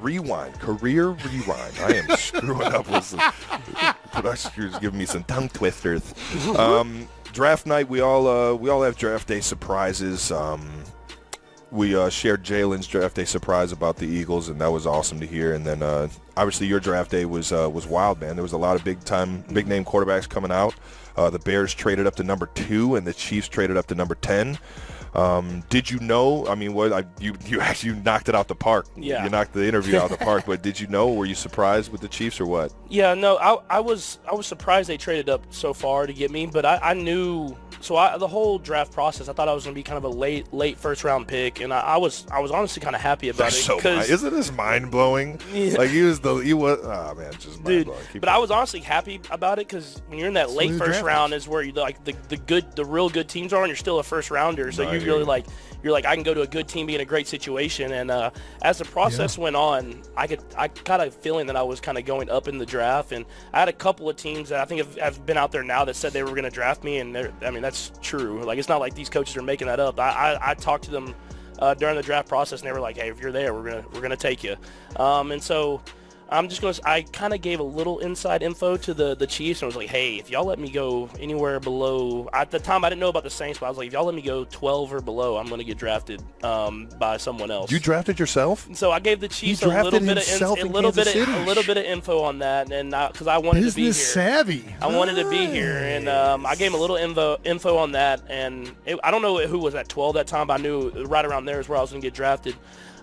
rewind. I am screwing up with the production crew's giving me some tongue twisters. Draft night. We all have draft day surprises. we shared Jalen's draft day surprise about the Eagles, and that was awesome to hear. And then obviously your draft day was wild, man. There was a lot of big name quarterbacks coming out. The Bears traded up to number 2, and the Chiefs traded up to number 10. Did you know? I mean, you actually knocked it out the park. Yeah. You knocked the interview out of the park. But did you know? Were you surprised with the Chiefs or what? Yeah, no, I was surprised they traded up so far to get me, but I knew. So the whole draft process, I thought I was going to be kind of a late first round pick, and I was honestly kind of happy about it. Isn't this mind blowing? Yeah. Like oh man, just mind blowing. But I was honestly happy about it because when you're in that late first round is where you like the real good teams are, and you're still a first rounder, so you really like. You're like, I can go to a good team, be in a great situation. And as the process went on, I got a feeling that I was kind of going up in the draft. And I had a couple of teams that I think have been out there now that said they were going to draft me. And that's true. Like, it's not like these coaches are making that up. I talked to them during the draft process, and they were like, hey, if you're there, we're gonna take you. And so I kind of gave a little inside info to the Chiefs, and I was like, hey, if y'all let me go anywhere below, at the time I didn't know about the Saints, but I was like, if y'all let me go 12 or below, I'm going to get drafted by someone else. You drafted yourself? And so I gave the Chiefs a little bit of info on that, and because I wanted to be here. Business savvy. I wanted to be here, and I gave him a little info on that, and I don't know who was at 12 that time, but I knew right around there is where I was going to get drafted.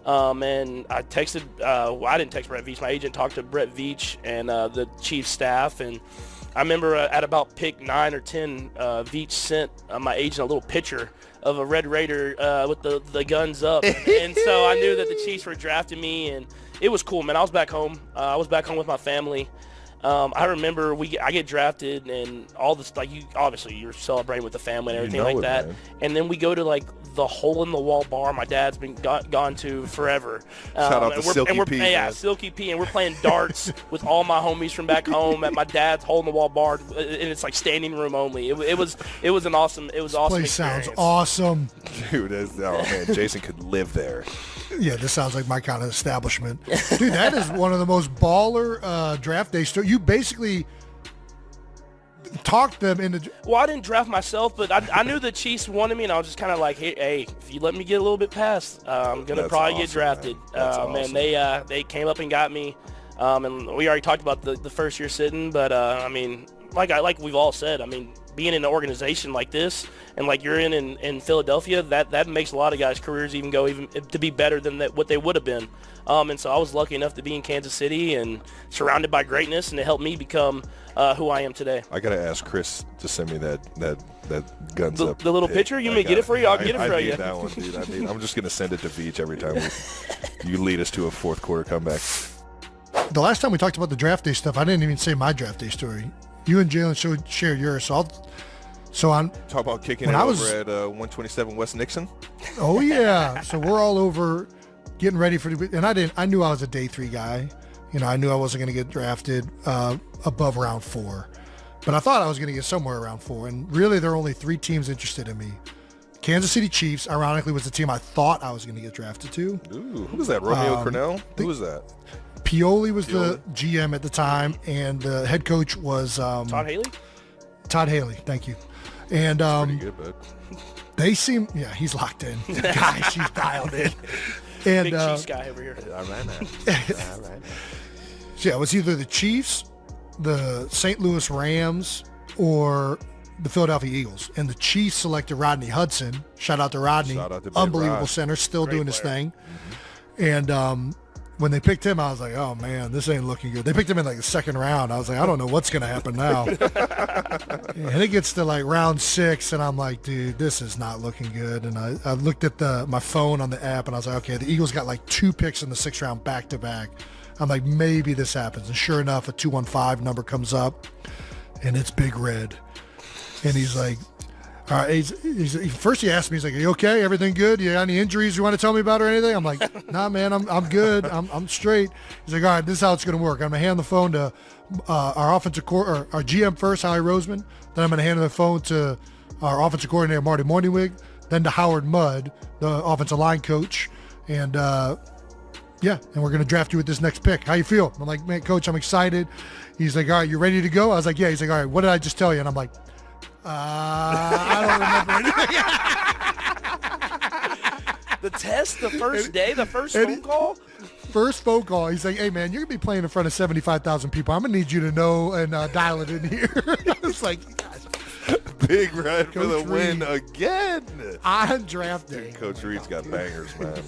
And I texted, I didn't text Brett Veach. My agent talked to Brett Veach and the Chiefs staff. And I remember at about pick 9 or 10, Veach sent my agent a little picture of a Red Raider with the guns up. And so I knew that the Chiefs were drafting me, and it was cool, man. I was back home. I was back home with my family. I remember I get drafted and all this, like, you're celebrating with the family and everything like that. Man. And then we go to like the hole in the wall bar my dad's been gone to forever. Shout out to Silky P. Yeah, Silky P. And we're playing darts with all my homies from back home at my dad's hole in the wall bar, and it's like standing room only. It was an awesome. It was awesome. Place sounds awesome, dude. Man, Jason could live there. Yeah, this sounds like my kind of establishment. Dude, that is one of the most baller draft day stories. You basically talked them into... Well, I didn't draft myself, but I knew the Chiefs wanted me, and I was just kind of like, hey, if you let me get a little bit past, I'm going to probably get drafted. Man. And they came up and got me. And we already talked about the first year sitting, but, like we've all said, being in an organization like this and like you're in Philadelphia, that makes a lot of guys' careers even to be better than what they would have been. And so I was lucky enough to be in Kansas City and surrounded by greatness, and it helped me become who I am today. I gotta ask Chris to send me that guns up. The little picture? You may get it for you? I'll get it for you. I need that one, dude. I'm just gonna send it to Veach every time you lead us to a fourth quarter comeback. The last time we talked about the draft day stuff, I didn't even say my draft day story. You and Jalen shared yours, so I'm talk about kicking it over at 127 West Nixon. Oh yeah, so we're all over getting ready for and I knew I was a day 3 guy. I knew I wasn't going to get drafted above round 4, but I thought I was going to get somewhere around 4. And really, there are only 3 teams interested in me. Kansas City Chiefs, ironically, was the team I thought I was going to get drafted to. Ooh, who was that? Romeo Cornell? Who was that? Pioli was the GM at the time, and the head coach was Todd Haley. Todd Haley, thank you. And pretty good, bud. They seem, he's locked in. Gosh, he's dialed in. And big Chiefs guy over here. All right, man. All right. So it was either the Chiefs, the St. Louis Rams, or the Philadelphia Eagles. And the Chiefs selected Rodney Hudson. Shout out to Rodney. Shout out to unbelievable Rod. Center, still Great doing his player. thing. Mm-hmm. And when they picked him, I was like, oh man, this ain't looking good. They picked him in like the 2nd round. I was like, I don't know what's going to happen now. And it gets to like round 6, and I'm like, dude, this is not looking good. And I looked at my phone on the app, and I was like, okay, the Eagles got like 2 picks in the 6th round back to back. I'm like, maybe this happens. And sure enough, a 215 number comes up, and it's Big Red. And he's like, all right, first he asked me, he's like, are you okay? Everything good? You got any injuries you want to tell me about or anything? I'm like, nah, man, I'm good. I'm straight. He's like, all right, this is how it's going to work. I'm going to hand the phone to our offensive our GM first, Howie Roseman. Then I'm going to hand the phone to our offensive coordinator, Marty Morningwig. Then to Howard Mudd, the offensive line coach. And, and we're going to draft you with this next pick. How you feel? I'm like, man, coach, I'm excited. He's like, all right, you ready to go? I was like, yeah. He's like, all right, what did I just tell you? And I'm like, I don't remember anything. The test, the first day, the first phone call? First phone call, he's like, hey, man, you're going to be playing in front of 75,000 people. I'm going to need you to know and dial it in here. It's like, Big Red for the win again. On draft day. Coach Reed's got bangers, man.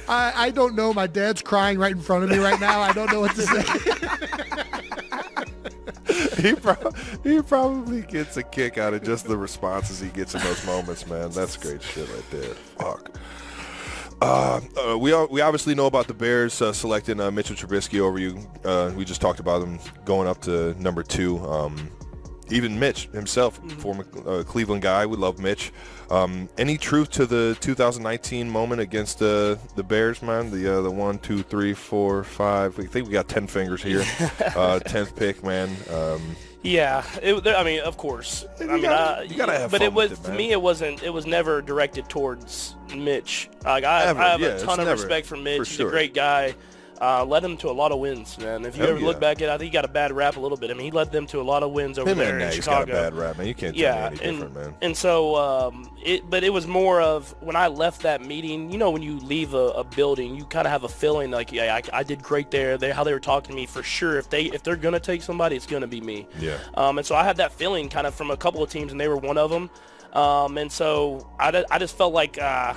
I don't know. My dad's crying right in front of me right now. I don't know what to say. He probably gets a kick out of just the responses he gets in those moments, man. That's great shit right there. Fuck. We obviously know about the Bears selecting Mitchell Trubisky over you. We just talked about them going up to number 2. Even Mitch himself, former Cleveland guy, we love Mitch. Any truth to the 2019 moment against the Bears, man? The 1, 2, 3, 4, 5. We think we got 10 fingers here. 10th pick, man. Yeah, I mean, of course. You gotta have but fun it was with it, to man. me. It was never directed towards Mitch. Like I have a ton of respect for Mitch. He's a great guy. Led him to a lot of wins, man. If you ever look back at it, I think he got a bad rap a little bit. I mean, he led them to a lot of wins over there in Chicago. He's got a bad rap, man. You can't tell me any different, man. And so, but it was more of when I left that meeting, you know, when you leave a building, you kind of have a feeling like, yeah, I did great there. How they were talking to me, for sure. If they're going to take somebody, it's going to be me. Yeah. And so I had that feeling kind of from a couple of teams, and they were one of them. And so I just felt like I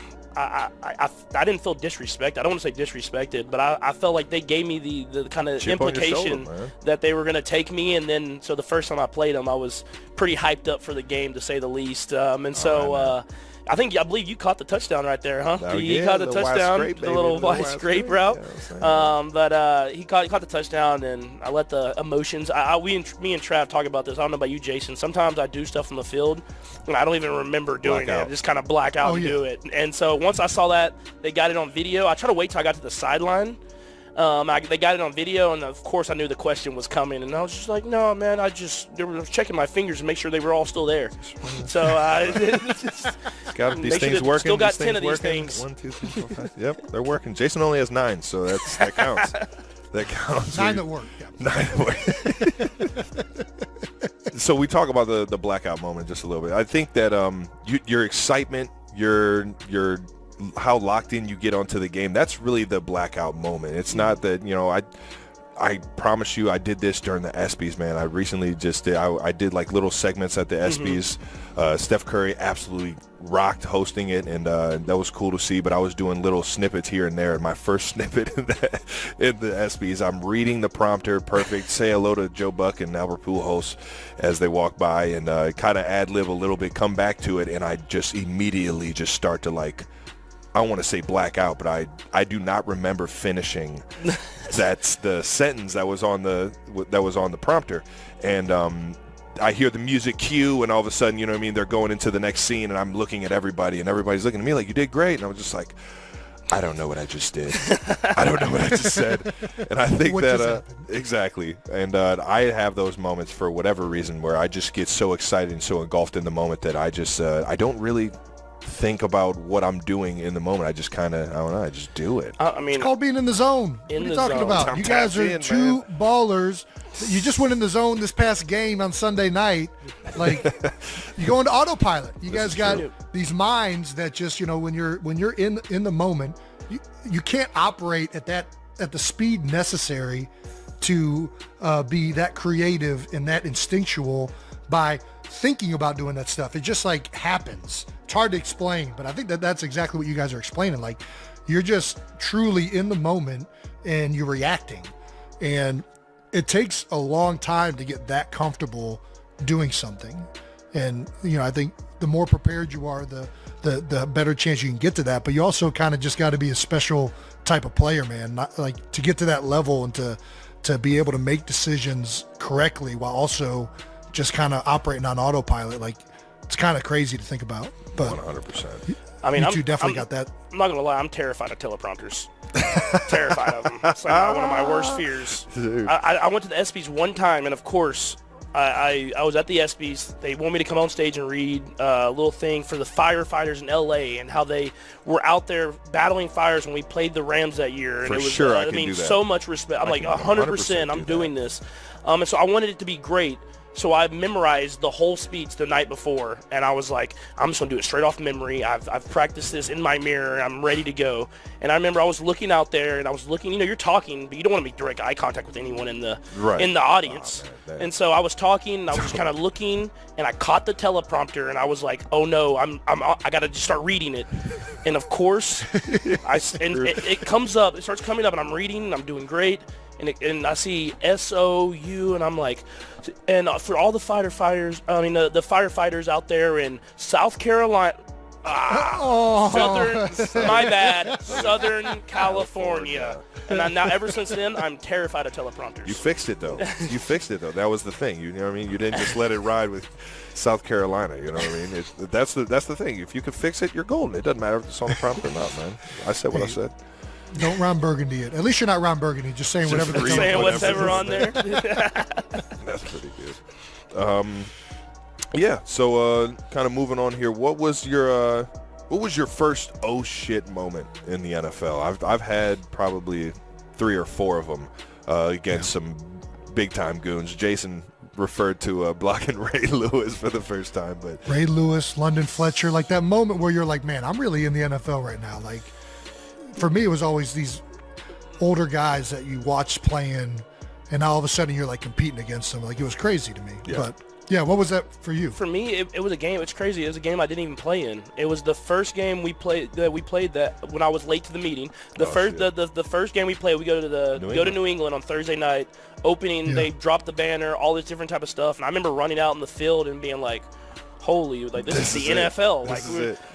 didn't feel disrespected. I don't want to say disrespected, but I felt like they gave me the kind of implication that they were going to take me. And then, so the first time I played them, I was pretty hyped up for the game, to say the least. I believe you caught the touchdown right there, huh? He caught the touchdown, the little wide scrape route. But he caught the touchdown, and I let the emotions. Me and Trav talk about this. I don't know about you, Jason. Sometimes I do stuff on the field, and I don't even remember doing it. I just kind of black out and do it. And so once I saw that they got it on video, I try to wait till I got to the sideline. They got it on video, and of course I knew the question was coming, and I was just like, no, man, they were checking my fingers to make sure they were all still there. So got these things working. Still got 10 of these things. 1, 2, 3, 4, 5. Yep, they're working. Jason only has 9, so that counts. That counts. 9 that work. Yeah. 9 that work. So we talk about the blackout moment just a little bit. I think that your excitement, your how locked in you get onto the game, that's really the blackout moment. It's not that, you know, I promise you I did this during the ESPYs, man. I recently just did, I did like little segments at the ESPYs. Steph Curry absolutely rocked hosting it, and that was cool to see, but I was doing little snippets here and there. And my first snippet in the ESPYs, I'm reading the prompter, perfect, say hello to Joe Buck and Albert Pujols as they walk by, and kind of ad-lib a little bit, come back to it, and I just immediately just start to, like, I don't want to say black out, but I do not remember finishing that's the sentence that was on the prompter. And I hear the music cue, and all of a sudden, you know what I mean, they're going into the next scene, and I'm looking at everybody, and everybody's looking at me like, you did great. And I was just like, I don't know what I just did. I don't know what I just said. And I think that exactly. And I have those moments for whatever reason where I just get so excited and so engulfed in the moment that I just I don't really think about what I'm doing in the moment. I just kind of, I don't know, I just do it. I mean, it's called being in the zone. What are you talking about? You guys are two ballers. You just went in the zone this past game on Sunday night. Like, you go into autopilot. You guys got these minds that just, you know, when you're in the moment, you can't operate at the speed necessary to be that creative and that instinctual by thinking about doing that stuff. It just like happens. It's hard to explain, but I think that's exactly what you guys are explaining. Like, you're just truly in the moment and you're reacting, and it takes a long time to get that comfortable doing something. And, you know, I think the more prepared you are, the better chance you can get to that. But you also kind of just got to be a special type of player, man. Not like to get to that level and to be able to make decisions correctly while also just kind of operating on autopilot. Like, it's kind of crazy to think about. But 100%. I mean, you two definitely got that. I'm not gonna lie, I'm terrified of teleprompters. Terrified of them. It's like one of my worst fears. I went to the ESPYs one time, and of course, I was at the ESPYs. They want me to come on stage and read a little thing for the firefighters in LA and how they were out there battling fires when we played the Rams that year. And for it was, sure, I mean, so much respect. I'm like 100%. I'm doing this. And so I wanted it to be great. So I memorized the whole speech the night before, and I was like, I'm just going to do it straight off memory. I've practiced this in my mirror. I'm ready to go. And I remember I was looking out there, and I was looking, you're talking, but you don't want to make direct eye contact with anyone in the audience. Oh, man. And so I was talking, and I was just kind of looking, and I caught the teleprompter, and I was like, oh no, I got to just start reading it. And of course, it comes up, it starts coming up, and I'm reading, and I'm doing great. And I see SOU, and I'm like, and for all the firefighters out there in South Carolina, Southern California. And now ever since then, I'm terrified of teleprompters. You fixed it though. That was the thing. You know what I mean? You didn't just let it ride with South Carolina. You know what I mean? That's the thing. If you can fix it, you're golden. It doesn't matter if it's on the prompt or not, man. I said what I said. Don't Ron Burgundy it. At least you're not Ron Burgundy. Just saying whatever. Just saying whatever on there. That's pretty good. Yeah. So, kind of moving on here. What was your first oh shit moment in the NFL? I've had probably 3 or 4 of them against some big time goons. Jason referred to blocking Ray Lewis for the first time, but Ray Lewis, London Fletcher, like that moment where you're like, man, I'm really in the NFL right now. Like, for me, it was always these older guys that you watched playing, and now all of a sudden you're like competing against them. Like, it was crazy to me. Yeah. But yeah, what was that for you? For me, it was a game. It's crazy. It was a game I didn't even play in. It was the first game we played that when I was late to the meeting. The first game we played, we go to New England on Thursday night. Opening, They dropped the banner, all this different type of stuff, and I remember running out in the field and being like, holy, like this is the NFL. Like,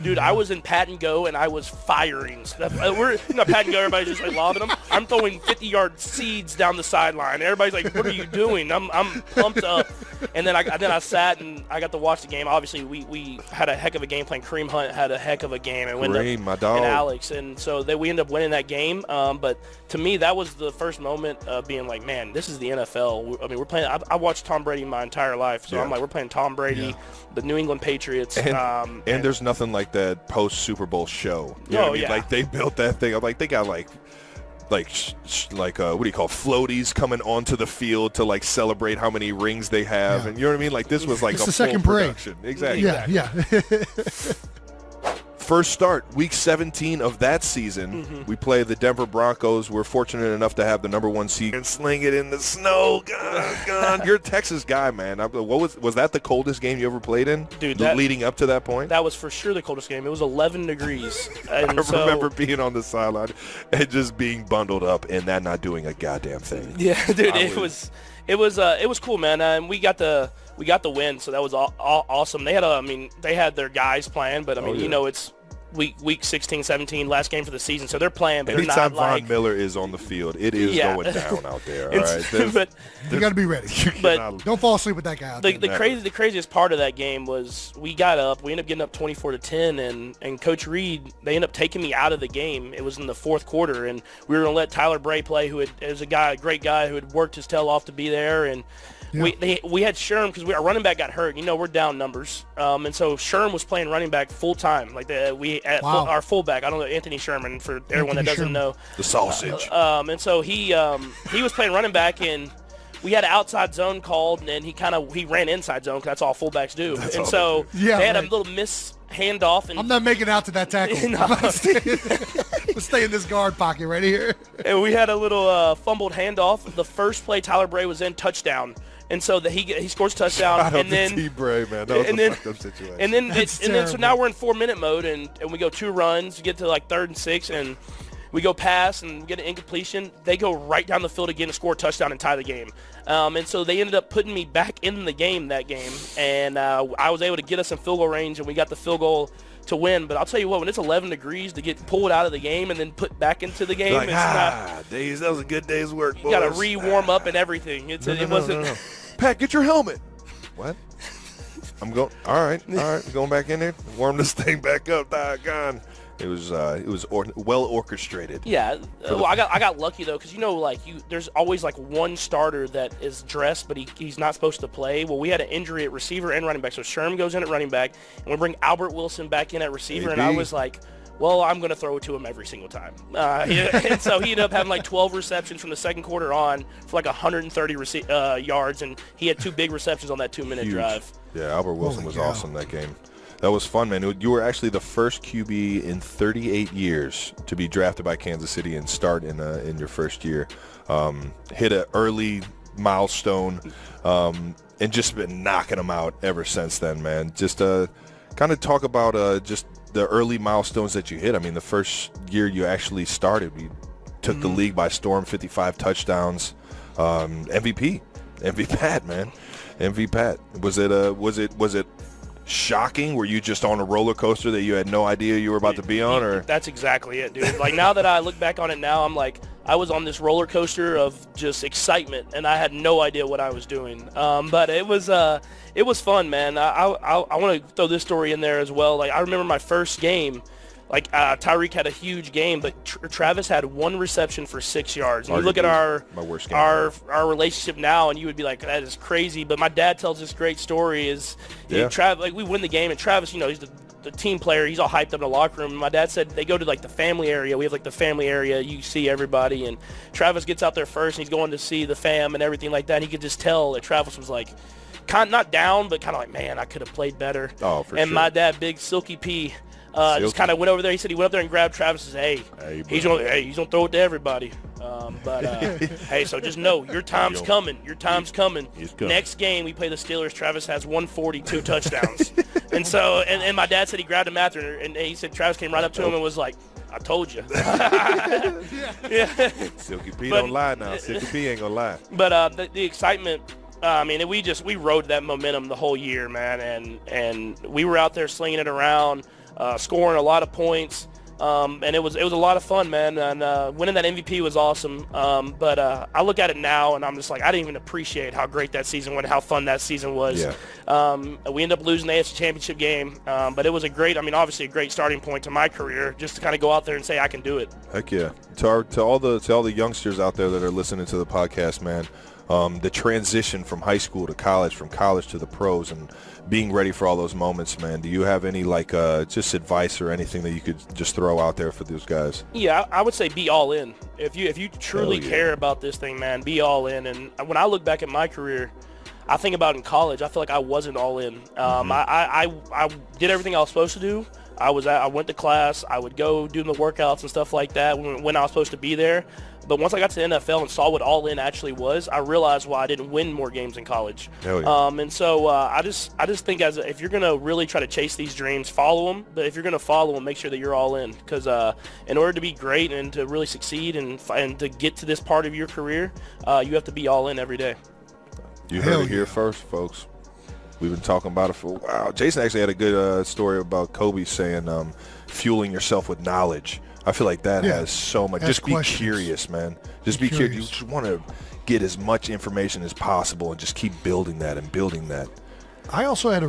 dude, I was in pat and go, and I was firing stuff. We're not pat and go. Everybody's just like lobbing them. I'm throwing 50-yard seeds down the sideline. Everybody's like, "What are you doing?" I'm pumped up. And then I sat and I got to watch the game. Obviously, we had a heck of a game playing. Kareem Hunt had a heck of a game, and my dog, and Alex, and so we ended up winning that game. But to me, that was the first moment of being like, man, this is the NFL. I mean, we're playing. I watched Tom Brady my entire life, so I'm like, we're playing Tom Brady, the New England Patriots. And there's nothing like that post Super Bowl show. You know what I mean? Like, they built that thing. I'm like, they got like what do you call floaties coming onto the field to like celebrate how many rings they have, and you know what I mean? Like, this was like it's a the full second production. Parade. Exactly. Yeah. First start, week 17 of that season, we play the Denver Broncos. We're fortunate enough to have the #1 seed and sling it in the snow. God. You're a Texas guy, man. What was that the coldest game you ever played in? Dude, leading up to that point? That was for sure the coldest game. It was 11 degrees. And I remember being on the sideline and just being bundled up and that not doing a goddamn thing. Yeah, dude, it was cool, man. And we got the win, so that was awesome. They had their guys playing, but it's week 16, 17, last game for the season, so they're playing, but anytime they're not Von Miller is on the field, it is going down out there. All right, but you got to be ready. But don't fall asleep with that guy out there. The craziest part of that game was we got up. We ended up getting up 24-10, and Coach Reed, they ended up taking me out of the game. It was in the fourth quarter, and we were going to let Tyler Bray play, who is a great guy who had worked his tail off to be there, and we had Sherm because our running back got hurt. We're down numbers, and so Sherm was playing running back full time. Like our fullback. I don't know, Anthony Sherman, for everyone that doesn't know, the sausage. And so he was playing running back, and we had an outside zone called, and then he ran inside zone because that's all fullbacks do. They had a little miss handoff. And I'm not making out to that tackle. Let's stay in this guard pocket right here. And we had a little fumbled handoff. The first play Tyler Bray was in, touchdown. And so he scores a touchdown, and then T-Bray, man, that was a fucked up situation. And then so now we're in 4-minute mode, and we go 2 runs, get to like 3rd and 6, and we go pass and get an incompletion. They go right down the field again and score a touchdown and tie the game. And so they ended up putting me back in the game that game, and I was able to get us in field goal range, and we got the field goal to win. But I'll tell you what, when it's 11 degrees to get pulled out of the game and then put back into the game, like, days, that was a good day's work, boys. You got to re-warm up and everything. It wasn't. No. Pat, get your helmet. What? I'm going. All right. Going back in there. Warm this thing back up. Gone. It was well orchestrated. Yeah. Well, I got lucky though, because there's always like one starter that is dressed, but he's not supposed to play. Well, we had an injury at receiver and running back, so Sherm goes in at running back, and we bring Albert Wilson back in at receiver, and I was like, well, I'm going to throw it to him every single time. And so he ended up having like 12 receptions from the second quarter on for like 130 yards, and he had 2 big receptions on that 2-minute drive. Yeah, Albert Wilson was awesome that game. That was fun, man. You were actually the first QB in 38 years to be drafted by Kansas City and start in your first year. Hit an early milestone, and just been knocking them out ever since then, man. Just kind of talk about just the early milestones that you hit. I mean, the first year you actually started, we took the league by storm, 55 touchdowns, MVP Pat, man. MVP Pat. Was it shocking? Were you just on a roller coaster that you had no idea you were about to be on? Or that's exactly it, dude. Like, now that I look back on it now, I'm like, I was on this roller coaster of just excitement, and I had no idea what I was doing. But it was fun, man. I want to throw this story in there as well. Like, I remember my first game. Like, Tyreek had a huge game, but Travis had 1 reception for 6 yards. And you look at our relationship now, and you would be like, that is crazy. But my dad tells this great story. Like, we win the game, and Travis, he's the team player. He's all hyped up in the locker room. And my dad said they go to like the family area. We have like the family area. You see everybody, and Travis gets out there first, and he's going to see the fam and everything like that. And he could just tell that Travis was like, not down, but kind of like, man, I could have played better. Oh, for sure. And my dad, big Silky P, just kind of went over there. He said he went up there and grabbed Travis and said, hey, he's gonna throw it to everybody. Hey, so just know your time's coming. Your time's coming. Next game we play the Steelers. Travis has 142 touchdowns. And so, and my dad said he grabbed him after, and he said Travis came right up to him and was like, I told you. Yeah. Silky P don't lie now. Silky P ain't gonna lie. But the excitement. I mean, we rode that momentum the whole year, man, and we were out there slinging it around. Scoring a lot of points, and it was a lot of fun, man. And winning that MVP was awesome. But I look at it now, and I'm just like, I didn't even appreciate how great that season went, how fun that season was. Yeah. We ended up losing the AFC Championship game, but it was obviously a great starting point to my career, just to kind of go out there and say I can do it. Heck yeah! To all the youngsters out there that are listening to the podcast, man. The transition from high school to college, from college to the pros, and being ready for all those moments, man. Do you have any just advice or anything that you could just throw out there for those guys? Yeah, I would say be all in. If you truly care about this thing, man, be all in. And when I look back at my career, I think about in college, I feel like I wasn't all in. I did everything I was supposed to do. I went to class. I would go do the workouts and stuff like that when I was supposed to be there. But once I got to the NFL and saw what all in actually was, I realized why I didn't win more games in college. And so I just think if you're gonna really try to chase these dreams, follow them. But if you're gonna follow them, make sure that you're all in. Because in order to be great and to really succeed and to get to this part of your career, you have to be all in every day. You heard it here first, folks. We've been talking about it for a while. Jason actually had a good story about Kobe saying fueling yourself with knowledge. I feel like that has so much. Just be curious, man. Just be curious. You just want to get as much information as possible and just keep building that and building that. I also had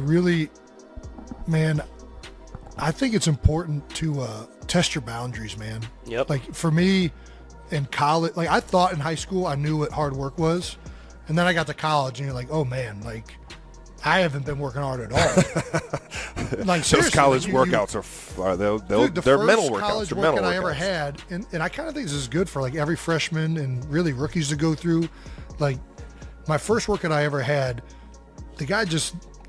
I think it's important to test your boundaries, man. Yep. Like for me in college, like I thought in high school I knew what hard work was. And then I got to college and you're like, oh man, like I haven't been working hard at all. Like those college workouts they're mental workouts. College workout I ever had, and I kind of think this is good for like every freshman and really rookies to go through. Like my first workout I ever had, the guy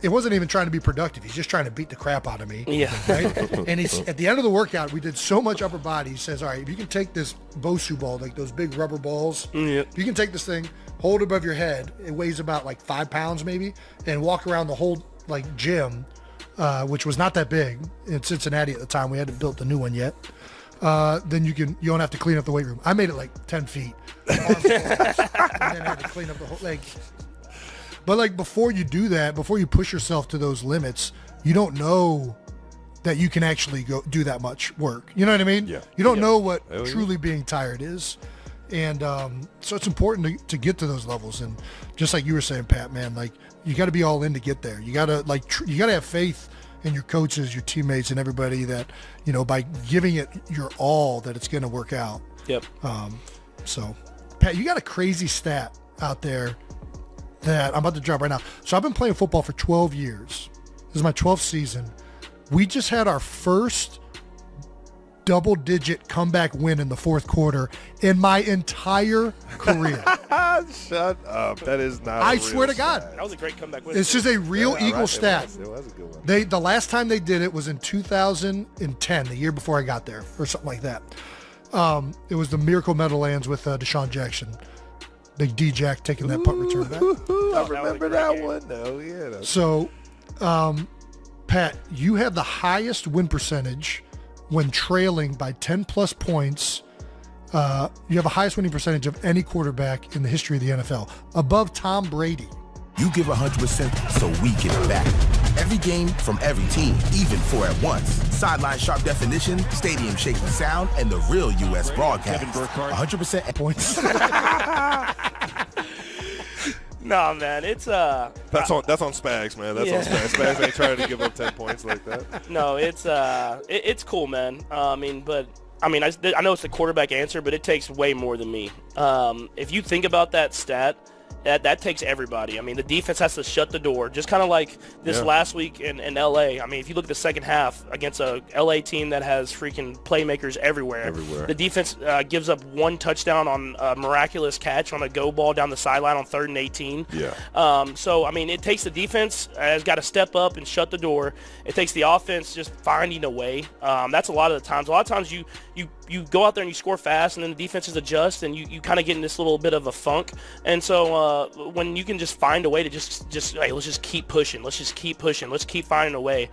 it wasn't even trying to be productive. He's just trying to beat the crap out of me. Yeah. Right? And he's at the end of the workout, we did so much upper body. He says, all right, if you can take this Bosu ball, like those big rubber balls, if you can take this thing, hold it above your head, it weighs about like 5 pounds maybe, and walk around the whole like gym, which was not that big in Cincinnati at the time. We hadn't built the new one yet. Then you don't have to clean up the weight room. I made it like 10 feet. And then had to clean up the whole like. But like before you do that, before you push yourself to those limits, you don't know that you can actually go do that much work. You know what I mean? Yeah. You don't know what truly being tired is. And so it's important to get to those levels. And just like you were saying, Pat, man, like you got to be all in to get there. You got to you got to have faith in your coaches, your teammates, and everybody that, by giving it your all, that it's going to work out. Yep. So, Pat, you got a crazy stat out there that I'm about to drop right now. So I've been playing football for 12 years. This is my 12th season. We just had our first double-digit comeback win in the fourth quarter in my entire career. Shut up. That is not I a swear real to God. stat. That was a great comeback win. It's just a real Eagle stat. It was a good one. The last time they did it was in 2010, the year before I got there, or something like that. It was the Miracle Meadowlands with Deshaun Jackson. Big D-Jack taking that punt return back. I remember that one, though. Yeah. So, Pat, you have the highest win percentage when trailing by 10-plus points. You have the highest winning percentage of any quarterback in the history of the NFL, above Tom Brady. You give 100% so we give it back. Every game from every team, even 4 at once. Sideline sharp definition, stadium shaking sound, and the real U.S. broadcast. 100% Points. No, man, it's That's on Spags, man. That's on Spags. Spags ain't trying to give up 10 points like that. No, it's cool, man. I know it's the quarterback answer, but it takes way more than me. If you think about that stat, that takes everybody. I mean, the defense has to shut the door, just kind of like this last week in L.A. I mean, if you look at the second half against a L.A. team that has freaking playmakers everywhere. The defense gives up one touchdown on a miraculous catch on a go ball down the sideline on 3rd and 18. So, I mean, it takes the defense has got to step up and shut the door. It takes the offense just finding a way. That's a lot of the times. A lot of times you go out there and you score fast, and then the defenses adjust, and you kind of get in this little bit of a funk. And so when you can just find a way to just hey, let's just keep pushing. Let's just keep pushing. Let's keep finding a way.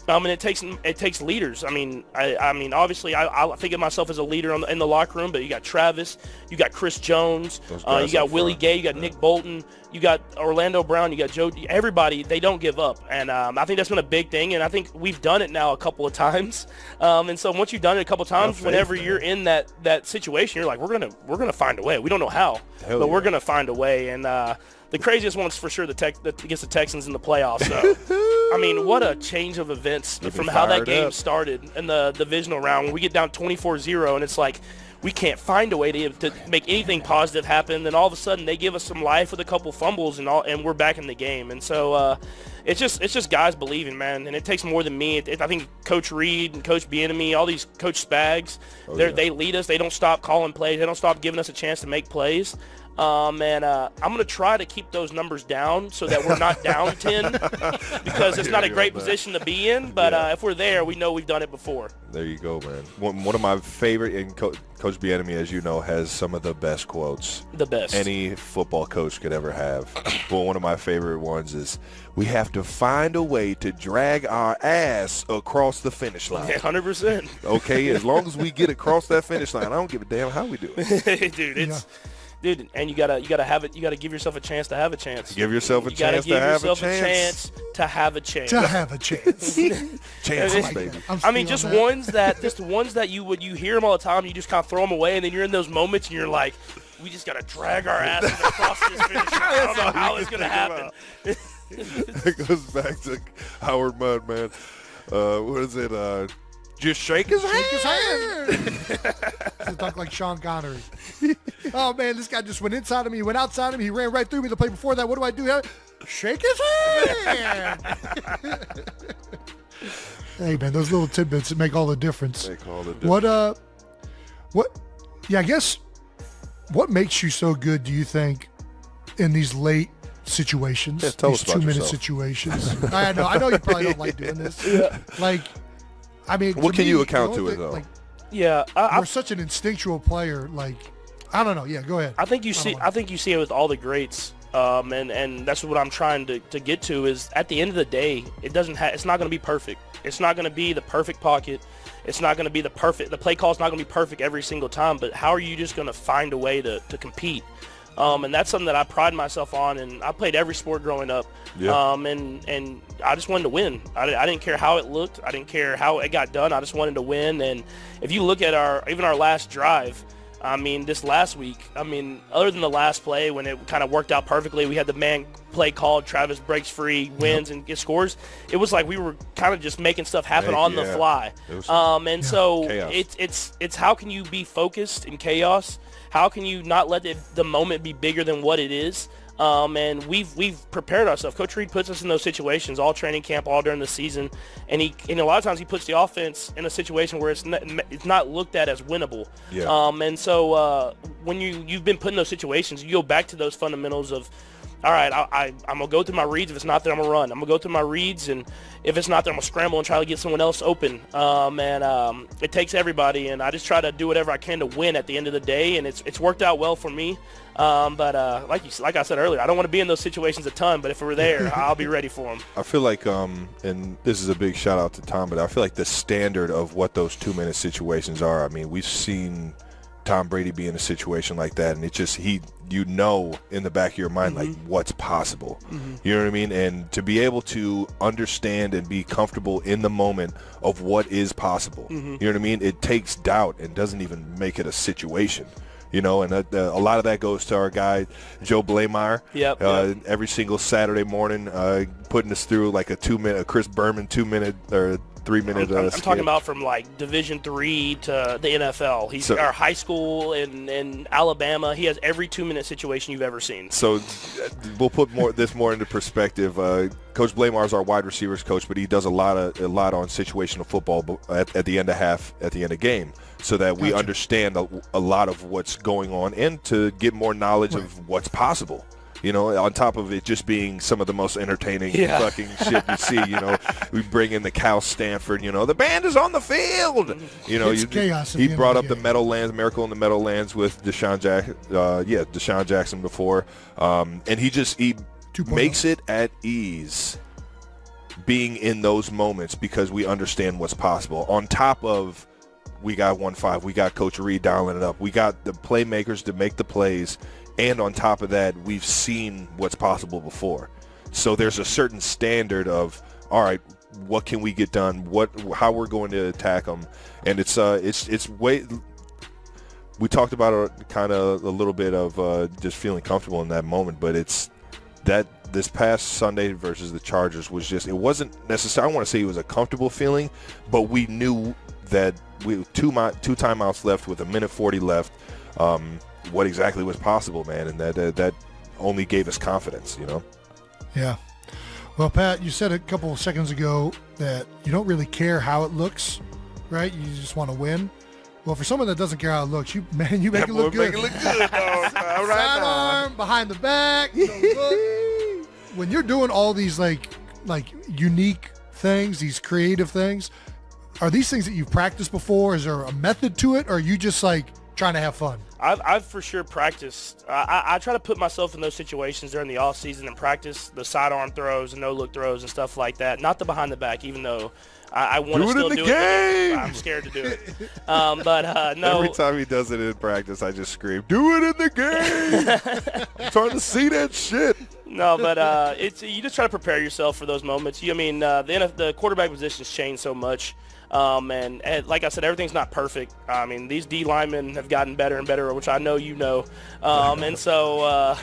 And it takes leaders. I mean, obviously, I think of myself as a leader in the locker room. But you got Travis, you got Chris Jones, you got Willie Gay, you got Nick Bolton, you got Orlando Brown, you got Joe. Everybody, they don't give up, and I think that's been a big thing. And I think we've done it now a couple of times. And so once you've done it a couple of times, whenever you're in that situation, you're like, we're gonna find a way. We don't know how, but we're gonna find a way. And the craziest one is for sure against the Texans in the playoffs. So. I mean, what a change of events from how that game started in the divisional round. When we get down 24-0, and it's like we can't find a way to make anything positive happen. Then all of a sudden they give us some life with a couple fumbles and we're back in the game. And so it's just guys believing, man. And it takes more than me. I think Coach Reed and Coach Bieniemy, all these Coach Spags, they lead us. They don't stop calling plays. They don't stop giving us a chance to make plays. I'm going to try to keep those numbers down so that we're not down 10 because it's not a great position to be in. But if we're there, we know we've done it before. There you go, man. One of my favorite, and Coach Bieniemy, as you know, has some of the best quotes. The best. Any football coach could ever have. But one of my favorite ones is, we have to find a way to drag our ass across the finish line. 100%. Okay, as long as we get across that finish line, I don't give a damn how we do it. Dude, and you gotta have it. You gotta give yourself a chance to have a chance. Give yourself a chance to have a chance. To have a chance. To have a chance. Chances, baby. I mean, just ones that you hear them all the time. You just kind of throw them away, and then you're in those moments, and you're like, we just gotta drag our asses across this finish line. I don't know how it's gonna happen. It goes back to Howard Mudd, man. What is it? Just shake his hand. To talk like Sean Connery. Oh, man, this guy just went inside of me. He went outside of me. He ran right through me the play before that. What do I do? Shake his hand. Hey, man, those little tidbits that make all the difference. I guess, what makes you so good, do you think, in these late situations, these 2-minute situations? I know you probably don't like doing this. I mean, what can you account to it, though? You're such an instinctual player. I don't know. Yeah, go ahead. I think you see it with all the greats, and that's what I'm trying to get to. Is at the end of the day, it's not going to be perfect. It's not going to be the perfect pocket. It's not going to be the play call is not going to be perfect every single time. But how are you just going to find a way to compete? And that's something that I pride myself on, and I played every sport growing up. And I just wanted to win. I didn't care how it looked. I didn't care how it got done. I just wanted to win. And if you look at our last drive, I mean, this last week, I mean, other than the last play when it kind of worked out perfectly, we had the man play called, Travis breaks free, wins, and gets scores. It was like we were kind of just making stuff happen on the fly. So it's how can you be focused in chaos? How can you not let the moment be bigger than what it is? And we've prepared ourselves. Coach Reed puts us in those situations all training camp, all during the season, and a lot of times he puts the offense in a situation where it's not looked at as winnable. Yeah. And so when you've been put in those situations, you go back to those fundamentals of, all right, I'm going to go through my reads. If it's not there, I'm going to run. I'm going to go through my reads, and if it's not there, I'm going to scramble and try to get someone else open. It takes everybody, and I just try to do whatever I can to win at the end of the day, and it's worked out well for me. But like I said earlier, I don't want to be in those situations a ton, but if we're there, I'll be ready for them. I feel like, and this is a big shout-out to Tom, but I feel like the standard of what those 2-minute situations are, I mean, we've seen Tom Brady be in a situation like that, and it just in the back of your mind, like, what's possible. You know what I mean? And to be able to understand and be comfortable in the moment of what is possible, you know what I mean? It takes doubt and doesn't even make it a situation. You know, and a lot of that goes to our guy, Joe Blameyer. Yep. Every single Saturday morning, putting us through like a Chris Berman 2-minute or 3-minute. I'm talking about from like Division III to the NFL. He's our high school in Alabama. He has every 2-minute situation you've ever seen. So we'll put this more into perspective. Coach Blameyer is our wide receivers coach, but he does a lot on situational football at the end of game, so that we understand a lot of what's going on and to get more knowledge of what's possible. You know, on top of it just being some of the most entertaining fucking shit you see. You know, we bring in the Cal Stanford. You know, the band is on the field. You know, chaos. He brought up the Meadowlands, Miracle in the Meadowlands with Deshaun Jackson before, and he makes it at ease being in those moments because we understand what's possible. On top of, we got 1-5, we got Coach Reed dialing it up, we got the playmakers to make the plays. And on top of that, we've seen what's possible before. So there's a certain standard of, all right, what can we get done? How we're going to attack them? And it's way. We talked about it kind of a little bit of just feeling comfortable in that moment, but it's that this past Sunday versus the Chargers was just, it wasn't necessarily, I don't want to say it was a comfortable feeling, but we knew that we two timeouts left with 1:40 left. What exactly was possible, man, and that only gave us confidence, you know? Yeah. Well, Pat, you said a couple of seconds ago that you don't really care how it looks, right? You just want to win. Well, for someone that doesn't care how it looks, you make it look good. Make it look good, dog. All right, sidearm, behind the back. Look. When you're doing all these like unique things, these creative things, are these things that you've practiced before? Is there a method to it, or are you just like trying to have fun? I've for sure practiced. I try to put myself in those situations during the off season and practice the sidearm throws and no-look throws and stuff like that. Not the behind the back, even though I want to still do it. I'm scared to do it. But no. Every time he does it in practice, I just scream, "Do it in the game!" I'm trying to see that shit. No, but you just try to prepare yourself for those moments. The quarterback position's changed so much. And like I said, everything's not perfect. I mean, these D linemen have gotten better and better, which I know you know. And so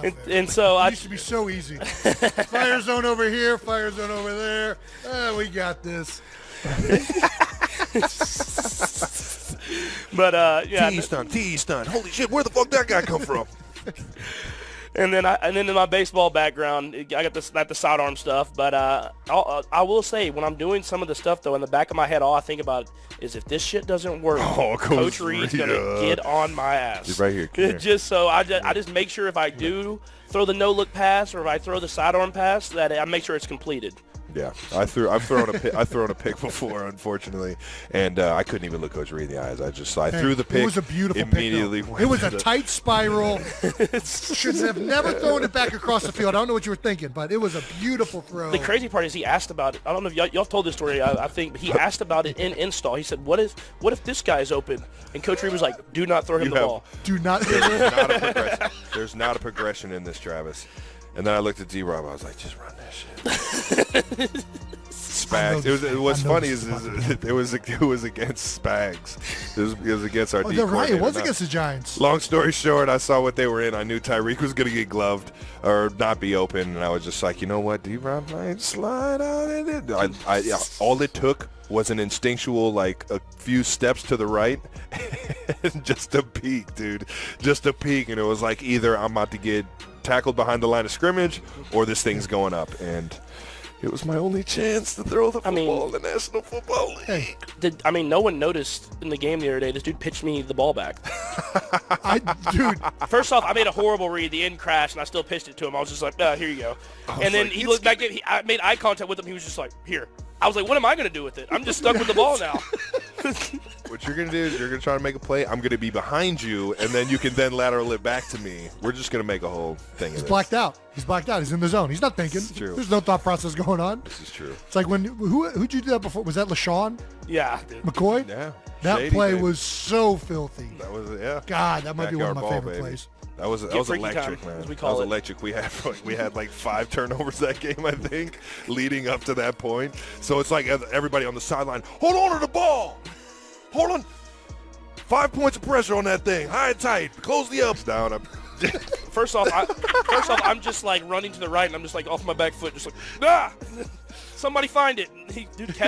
it used to be so easy. Fire zone over here, fire zone over there. We got this. But T-stunt. Holy shit, where the fuck that guy come from? And then in my baseball background, I got the sidearm stuff. But I will say, when I'm doing some of the stuff, though, in the back of my head, all I think about is if this shit doesn't work, Coach Reed's going to get on my ass. He's right here. Just so I just make sure if I do throw the no-look pass or if I throw the sidearm pass, that I make sure it's completed. Yeah, I've thrown a pick before, unfortunately, and I couldn't even look Coach Reed in the eyes. I threw the pick. It was a beautiful immediately pick. It was a tight spiral. Should have never thrown it back across the field. I don't know what you were thinking, but it was a beautiful throw. The crazy part is he asked about it. I don't know if y'all told this story. I think but he asked about it in install. He said, "What if this guy's open?" And Coach Reed was like, "Do not throw him the ball. Do not." There's not a progression in this, Travis. And then I looked at D-Rob. I was like, just run that shit. Spags. What's funny is it was against Spags. It was against our D coordinator. Right. It was against the Giants. Long story short, I saw what they were in. I knew Tyreek was going to get gloved or not be open. And I was just like, you know what, D-Rob might slide out in it. All it took was an instinctual, like, a few steps to the right and just a peek, dude. Just a peek. And it was like either I'm about to get tackled behind the line of scrimmage or this thing's going up. And it was my only chance to throw the football in the National Football League. No one noticed in the game the other day, this dude pitched me the ball back. Dude. First off, I made a horrible read. The end crashed, and I still pitched it to him. I was just like, here you go. And then he looked back at me. I made eye contact with him. He was just like, here. I was like, what am I going to do with it? I'm just stuck with the ball now. What you're going to do is you're going to try to make a play. I'm going to be behind you, and then you can then lateral it back to me. We're just going to make a whole thing of this. He's blacked out. He's in the zone. He's not thinking. This is true. There's no thought process going on. This is true. It's like who'd you do that before? Was that LaShawn? Yeah. Dude. McCoy? Yeah. That Shady, play baby. was so filthy. That was, yeah. God, that might be one of my Backyard favorite ball, baby. plays. That was electric, time, man. as we That call was it. electric. We had like 5 turnovers that game, I think, leading up to that point. So it's like everybody on the sideline, hold on to the ball. Hold on. 5 points of pressure on that thing. High and tight. Close the ups down. First off, I'm just like running to the right, and I'm just like off my back foot, just like, somebody find it.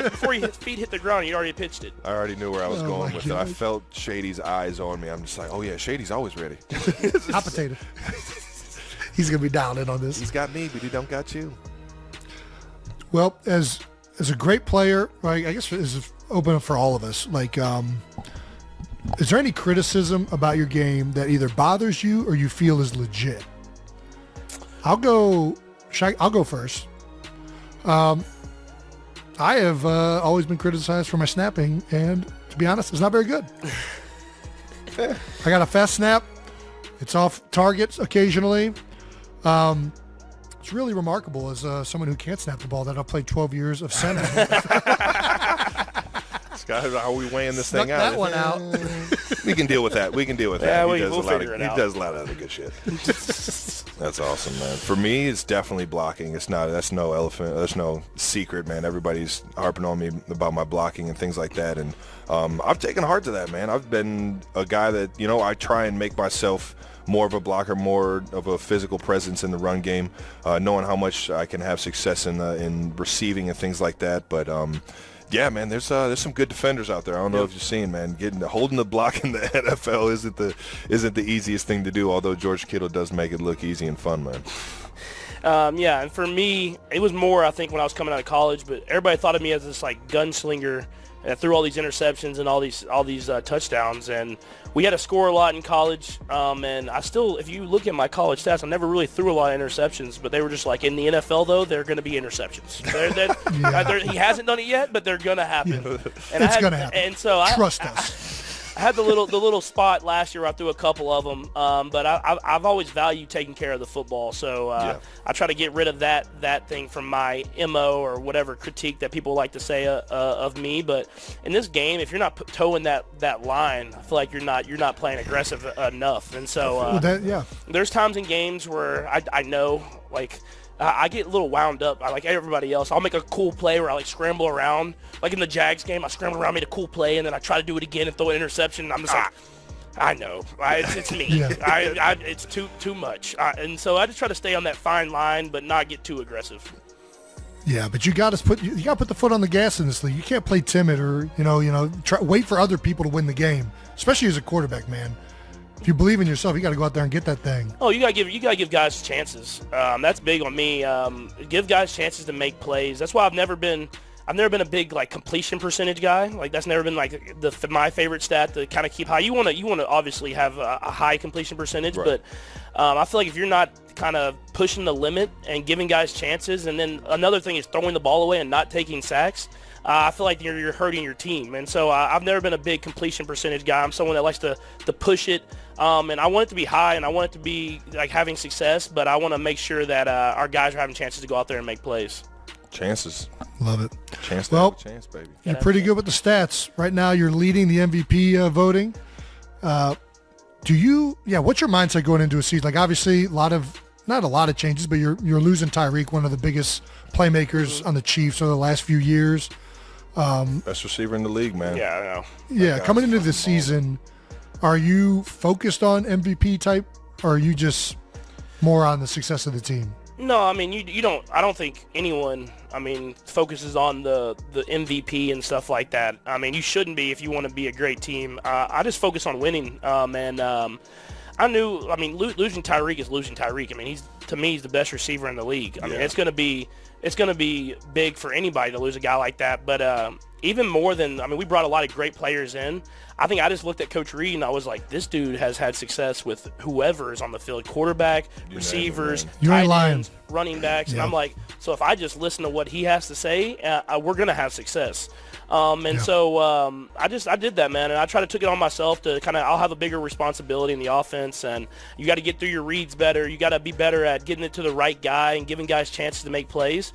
Before his feet hit the ground, he already pitched it. I already knew where I was going with it. I felt Shady's eyes on me. I'm just like, oh yeah, Shady's always ready. Hot potato. He's going to be down in on this. He's got me, but he don't got you. Well, as a great player, right, I guess it's open for all of us. Like, is there any criticism about your game that either bothers you or you feel is legit? I'll go first. I have always been criticized for my snapping, and to be honest, it's not very good. I got a fast snap. It's off targets occasionally. It's really remarkable as someone who can't snap the ball that I've played 12 years of center. Scott, how are we weighing this Snuck thing out? that one out. We can deal with that. Yeah, we'll figure it out. He does a lot of other good shit. That's awesome, man. For me, it's definitely blocking. That's no elephant. That's no secret, man. Everybody's harping on me about my blocking and things like that. And I've taken heart to that, man. I've been a guy that, I try and make myself more of a blocker, more of a physical presence in the run game, knowing how much I can have success in receiving and things like that. But yeah, man, there's some good defenders out there. I don't know if you've seen, man, holding the block in the NFL isn't the easiest thing to do. Although George Kittle does make it look easy and fun, man. Yeah, and for me, it was more, I think, when I was coming out of college. But everybody thought of me as this like gunslinger that threw all these interceptions and all these touchdowns. And we had to score a lot in college. And I still, if you look at my college stats, I never really threw a lot of interceptions. But they were just like, in the NFL, though, they're going to be interceptions. He hasn't done it yet, but they're going to happen. Yeah. And it's going to happen. And so Trust us. I had the little spot last year where I threw a couple of them, but I've always valued taking care of the football. So I try to get rid of that thing from my MO or whatever critique that people like to say of me. But in this game, if you're not towing that line, I feel like you're not playing aggressive enough. And so there's times in games where I know, like, I get a little wound up. I like everybody else. I'll make a cool play where I like scramble around. Like in the Jags game, I scrambled around, made a cool play, and then I try to do it again and throw an interception. And I'm just like, I know, it's me. It's too much. And so I just try to stay on that fine line, but not get too aggressive. Yeah, but you got to put the foot on the gas in this league. You can't play timid or wait for other people to win the game, especially as a quarterback, man. If you believe in yourself, you got to go out there and get that thing. Oh, you gotta give guys chances. That's big on me. Give guys chances to make plays. That's why I've never been a big like completion percentage guy. Like that's never been like my favorite stat to kind of keep high. You want to obviously have a high completion percentage, right. But I feel like if you're not kind of pushing the limit and giving guys chances, and then another thing is throwing the ball away and not taking sacks. I feel like you're hurting your team. And so I've never been a big completion percentage guy. I'm someone that likes to push it. And I want it to be high, and I want it to be like having success, but I want to make sure that our guys are having chances to go out there and make plays. Chances. Love it. Chance chance, baby. You're pretty good with the stats. Right now you're leading the MVP voting. What's your mindset going into a season? Like obviously not a lot of changes, but you're losing Tyreek, one of the biggest playmakers on the Chiefs over the last few years. Best receiver in the league, man. Yeah, I know. Yeah, coming into the season, are you focused on MVP type, or are you just more on the success of the team? No, I mean you don't. I don't think anyone, focuses on the MVP and stuff like that. I mean, you shouldn't be if you want to be a great team. I just focus on winning, and I knew. I mean, losing Tyreek is losing Tyreek. I mean, to me he's the best receiver in the league. I mean, it's gonna be big for anybody to lose a guy like that. But even more than, I mean, we brought a lot of great players in. I think I just looked at Coach Reed and I was like, this dude has had success with whoever is on the field, quarterback, receivers, tight ends, running backs. And I'm like, so if I just listen to what he has to say, we're going to have success. So I did that, man. And I tried to take it on myself to I'll have a bigger responsibility in the offense. And you got to get through your reads better. You got to be better at getting it to the right guy and giving guys chances to make plays.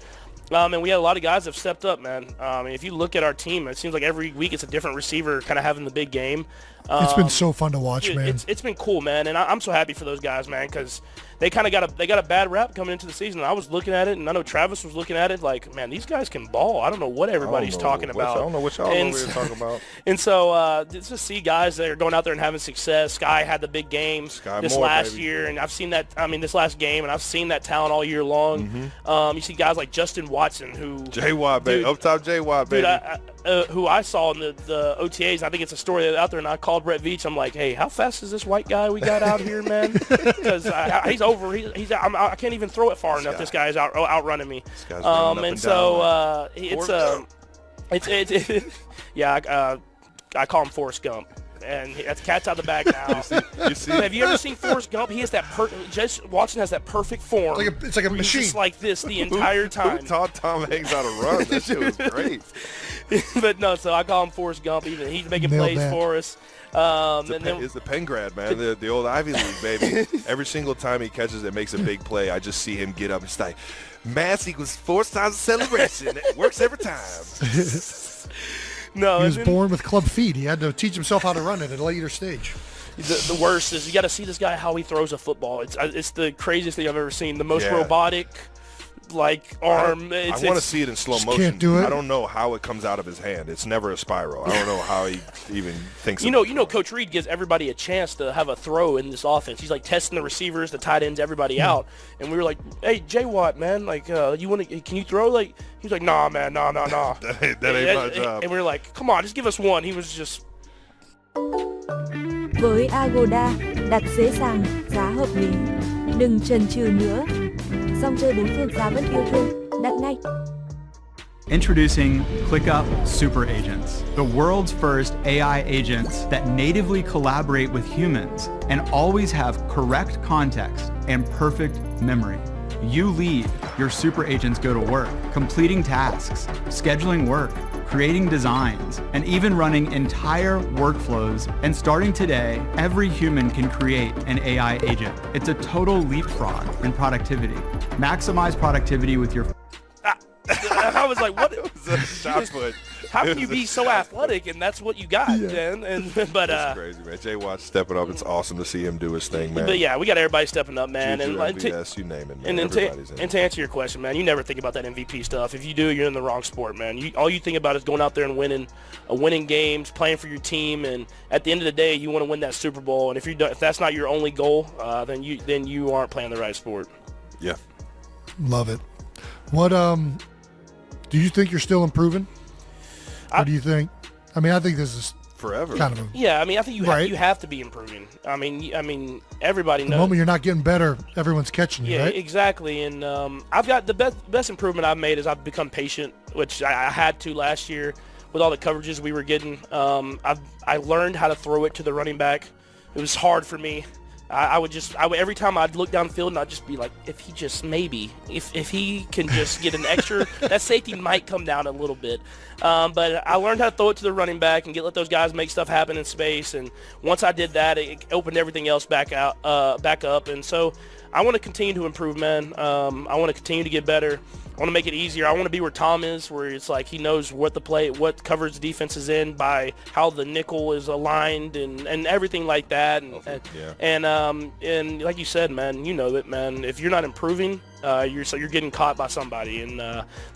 And we had a lot of guys that have stepped up, man. If you look at our team, it seems like every week it's a different receiver kind of having the big game. It's been so fun to watch, dude, man. It's been cool, man, and I'm so happy for those guys, man, because they kind of got a bad rap coming into the season. I was looking at it, and I know Travis was looking at it like, man, these guys can ball. I don't know what everybody's talking about. I don't know what y'all over here talking about. And so just to see guys that are going out there and having success. Sky had the big game last year, and I've seen that. I mean, this last game, and I've seen that talent all year long. You see guys like Justin Watson, who J-Watt, baby, up top J-Watt, baby. Who I saw in the OTAs. I think it's a story that's out there, and I called Brett Veach. I'm like, hey, how fast is this white guy we got out here, man? Because he's over. I can't even throw it far enough. This guy is outrunning me. I call him Forrest Gump. And that's cat's out the bag now. you see? Have you ever seen Forrest Gump? He has that just Watson has that perfect form. It's like a machine. He's just like this the entire time. Who taught Tom Hanks how to run? That shit was great. But no, so I call him Forrest Gump. Even he's making plays for us. It's the Penn grad, man. The old Ivy League, baby. Every single time he catches it, makes a big play. I just see him get up and it's like, mass equals 4 times the celebration. It works every time. No, he was born with club feet. He had to teach himself how to run at a later stage. The worst is you got to see this guy how he throws a football. It's the craziest thing I've ever seen. The most robotic, arm. I want to see it in slow motion. Can't do it. I don't know how it comes out of his hand. It's never a spiral. I don't know how he even thinks. You know, Coach Reed gives everybody a chance to have a throw in this offense. He's like testing the receivers, the tight ends, everybody out. And we were like, hey, J-Watt, man, can you throw? He's like, nah, man, nah. that ain't my job. And we were like, come on, just give us one. He was just. Với Agoda, đặt dễ dàng, giá hợp lý. Đừng chần chừ nữa. Song chơi 4 phiên giá vẫn yêu thương. Đặt ngay. Introducing ClickUp Super Agents, the world's first AI agents that natively collaborate with humans and always have correct context and perfect memory. You lead, your super agents go to work, completing tasks, scheduling work, creating designs, and even running entire workflows. And starting today, every human can create an AI agent. It's a total leapfrog in productivity. Maximize productivity with your... I was like, what? It was a shot put. How can you be so athletic and that's what you got, man? But that's crazy, man. J-Watt stepping up. It's awesome to see him do his thing, man. But yeah, we got everybody stepping up, man. Juju, MVS, you name it, man. And to answer your question, man, you never think about that MVP stuff. If you do, you're in the wrong sport, man. All you think about is going out there and winning games, playing for your team, and at the end of the day, you want to win that Super Bowl. And if that's not your only goal, then you aren't playing the right sport. Yeah. Love it. What do you think you're still improving? Or do you think? I mean, I think this is forever. Kind of I think you have to be improving. I mean, everybody knows. The moment you're not getting better, everyone's catching you, right? Yeah, exactly. And I've got the best improvement I've made is I've become patient, which I had to last year with all the coverages we were getting. I learned how to throw it to the running back. It was hard for me. I would every time I'd look downfield and I'd just be like, if he can just get an extra, that safety might come down a little bit. But I learned how to throw it to the running back and let those guys make stuff happen in space. And once I did that, it opened everything else back up. And so I want to continue to improve, man. I want to continue to get better. I want to make it easier. I want to be where Tom is, where it's like he knows what coverage the defense is in by how the nickel is aligned and everything like that. And like you said, man, you know it, man. If you're not improving, you're getting caught by somebody. And